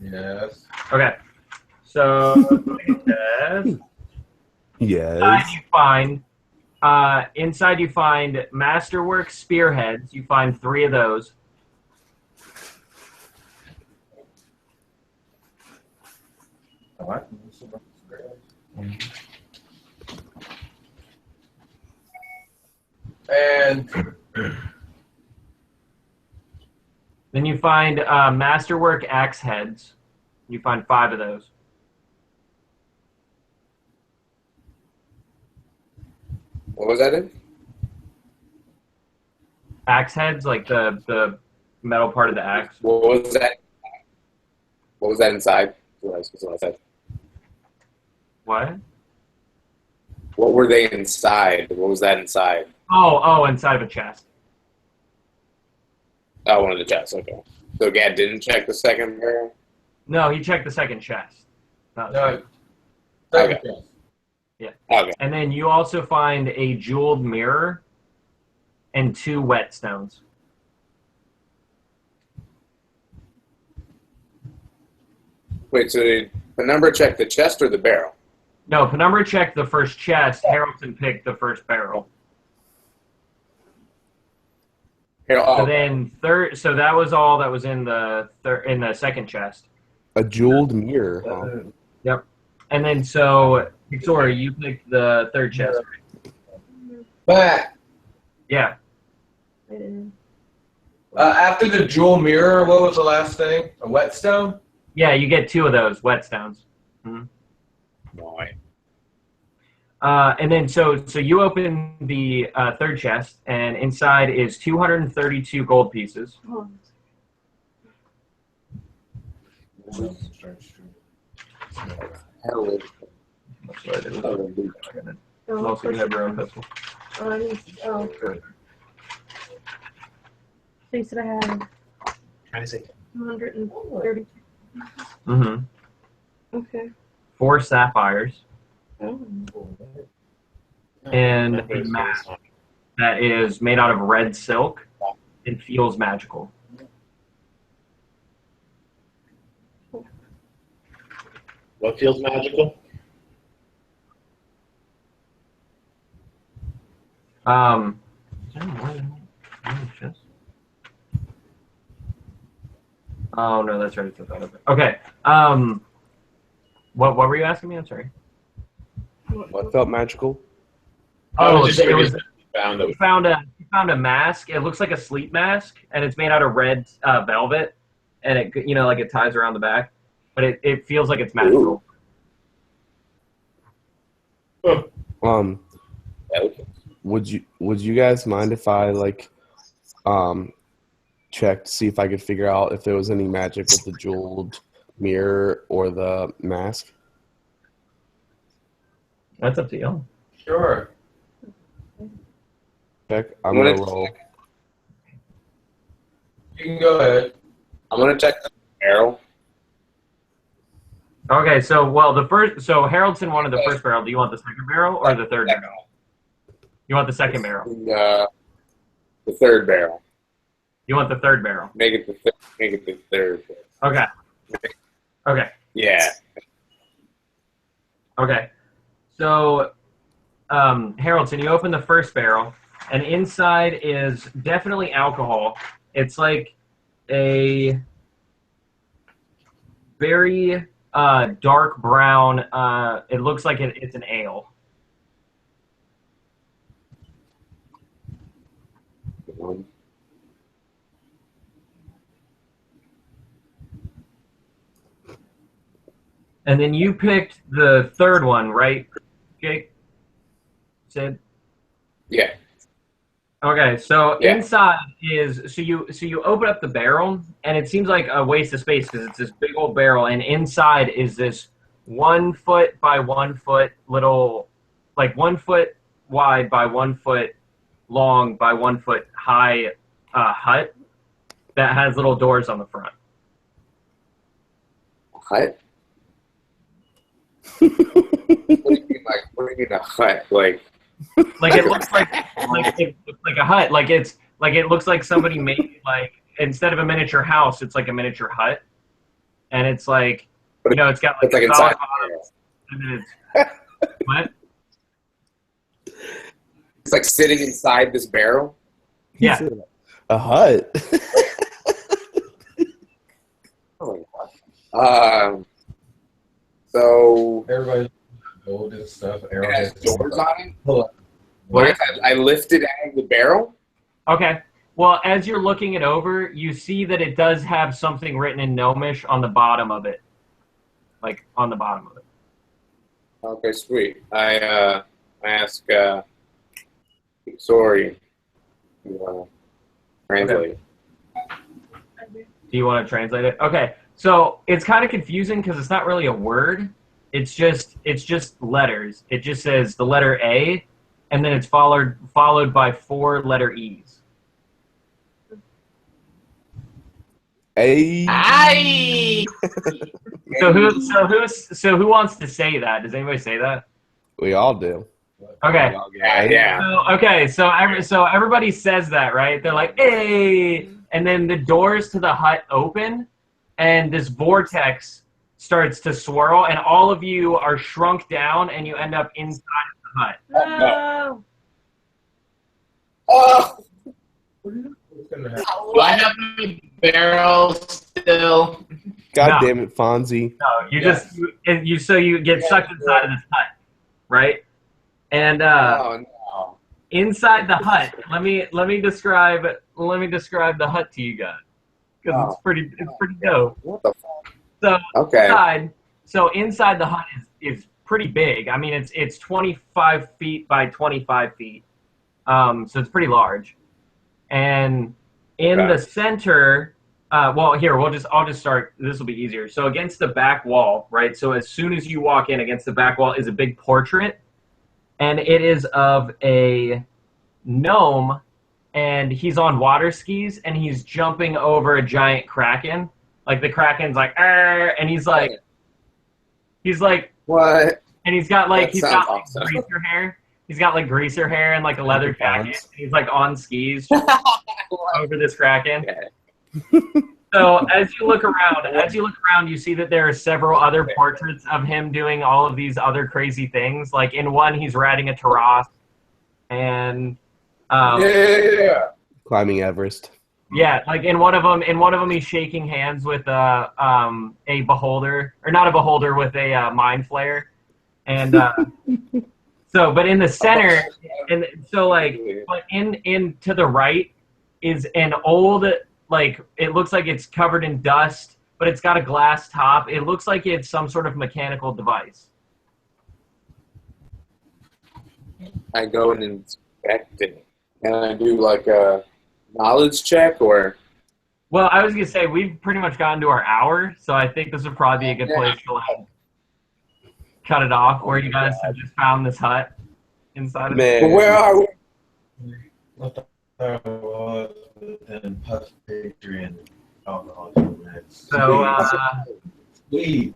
Yes. Okay. So chest. Yes. Inside you find Masterwork Spearheads. You find 3 of those. And Then you find Masterwork Axe Heads. You find 5 of those. What was that in? Axe heads, like the metal part of the axe. What was that? What was that inside? That's what I said. What? What were they inside? What was that inside? Oh, inside of a chest. Oh, one of the chests. Okay. So Gad didn't check the second barrel? No, he checked the second chest. Not the no, second. Okay. Yeah. Okay. And then you also find a jeweled mirror and 2 whetstones. Wait, so did Penumbra check the chest or the barrel? No, Penumbra checked the first chest. Haroldson picked the first barrel. Here, oh, So then so that was all that was in the second chest. A jeweled mirror. Huh? Yep. And then so Hisxori, you picked the third chest. but Yeah. after the jewel mirror, what was the last thing? A whetstone? Yeah, you get 2 of those whetstones. boy. And then so you open the third chest, and inside is 232 gold pieces. Oh. Hell, That's what I did. Oh, Also, you have your own pistol. oh. So you said I had Trying to say. 130. Mm-hmm. Okay. 4 sapphires. Oh. And a mask that is made out of red silk and feels magical. What feels magical? Is there more than chest? Oh no, that's right. It's a thought of it. Okay. What were you asking me? I'm sorry. What felt magical? Oh, just it was. found He found a mask. It looks like a sleep mask, and it's made out of red velvet, and it like it ties around the back, but it feels like it's magical. Would you guys mind if I checked to see if I could figure out if there was any magic with the jeweled mirror or the mask? That's up to you. Sure. Check. I'm gonna roll. You can go ahead. I'm gonna check the barrel. Okay, so Haroldson wanted the first barrel. Do you want the second barrel or the third barrel? You want the second barrel. The third barrel. You want the third barrel. Make it the third. Okay. Okay. Yeah. Okay. So, Haroldson, you open the first barrel, and inside is definitely alcohol. It's like a very dark brown. It looks like it's an ale. And then you picked the third one, right, Jake? Sid? Yeah. Okay, so Yeah. inside is you open up the barrel, and it seems like a waste of space because it's this big old barrel, and inside is this 1 foot by 1 foot little, like 1 foot wide by 1 foot long by 1 foot high hut that has little doors on the front. Hut? What do you mean a hut? Like it looks like it looks like a hut. It looks like somebody made instead of a miniature house, it's like a miniature hut, and it's like it's got it's like a solid inside. bottom, and then it's what? It's like sitting inside this barrel. Yeah, a hut. Oh my god. So Everybody's gold and stuff. it has doors on it. Hold on. What? I lifted out of the barrel. Okay. Well, as you're looking it over, you see that it does have something written in Gnomish on the bottom of it, like on the bottom of it. Okay, sweet. I ask Hisxori to translate. Do you want to translate it? Okay. So it's kind of confusing because it's not really a word. It's just letters. It just says the letter A, and then it's followed by 4 letter E's. A. So who wants to say that? Does anybody say that? We all do. Okay. Yeah. So everybody says that, right? They're like, "Hey!" And then the doors to the hut open, and this vortex starts to swirl, and all of you are shrunk down, and you end up inside of the hut. No. Oh. What's gonna happen? Do I have any barrels still? God No. damn it, Fonzie. No, you Yes. you get sucked inside of this hut, right? And Oh no. inside the hut, let me describe the hut to you guys because it's pretty dope. What the fuck? So Okay. inside the hut is pretty big. I mean, it's 25 feet by 25 feet, so it's pretty large. And in the center, well, here I'll just start. This will be easier. So against the back wall, right? So as soon as you walk in, against the back wall is a big portrait, and it is of a gnome, and he's on water skis, and he's jumping over a giant kraken. Like the kraken's like, "Arr!" And he's like, What? and he's got like Awesome. greaser hair. He's got like greaser hair and like a leather jacket. He's like on skis over this kraken. So as you look around, you see that there are several other portraits of him doing all of these other crazy things. Like in one, he's riding a Taras, and Climbing Everest. yeah, like in one of them, he's shaking hands with a beholder, or not a beholder, with a mind flayer, and so. But in the center, and so like, but in to the right is an old, like, it looks like it's covered in dust, but it's got a glass top. It looks like it's some sort of mechanical device. I go and inspect it. And I do like a knowledge check, or? Well, I was gonna say we've pretty much gotten to our hour, so I think this would probably be a good place to like cut it off, where you guys have just found this hut inside of it. But where are we? What the was within pus picture and alcohol. So, Weed.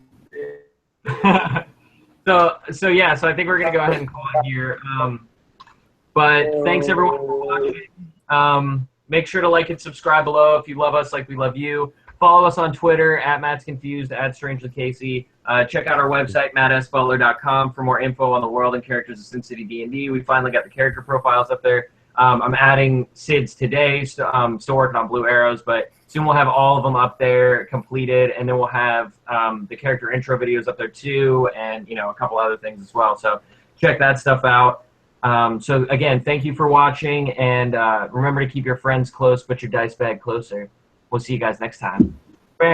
so yeah, so I think we're gonna go ahead and call it here. But thanks everyone for watching. Make sure to like and subscribe below if you love us like we love you. Follow us on Twitter at Matt's Confused, at Strangely Casey. Check out our website, mattsbutler.com, for more info on the world and characters of Cin City D&D. We finally got the character profiles up there. I'm adding Sid's today, so still working on Blue Arrows, but soon we'll have all of them up there completed, and then we'll have the character intro videos up there too, and a couple other things as well. So check that stuff out. So again, thank you for watching, and remember to keep your friends close, but your dice bag closer. We'll see you guys next time. Bye.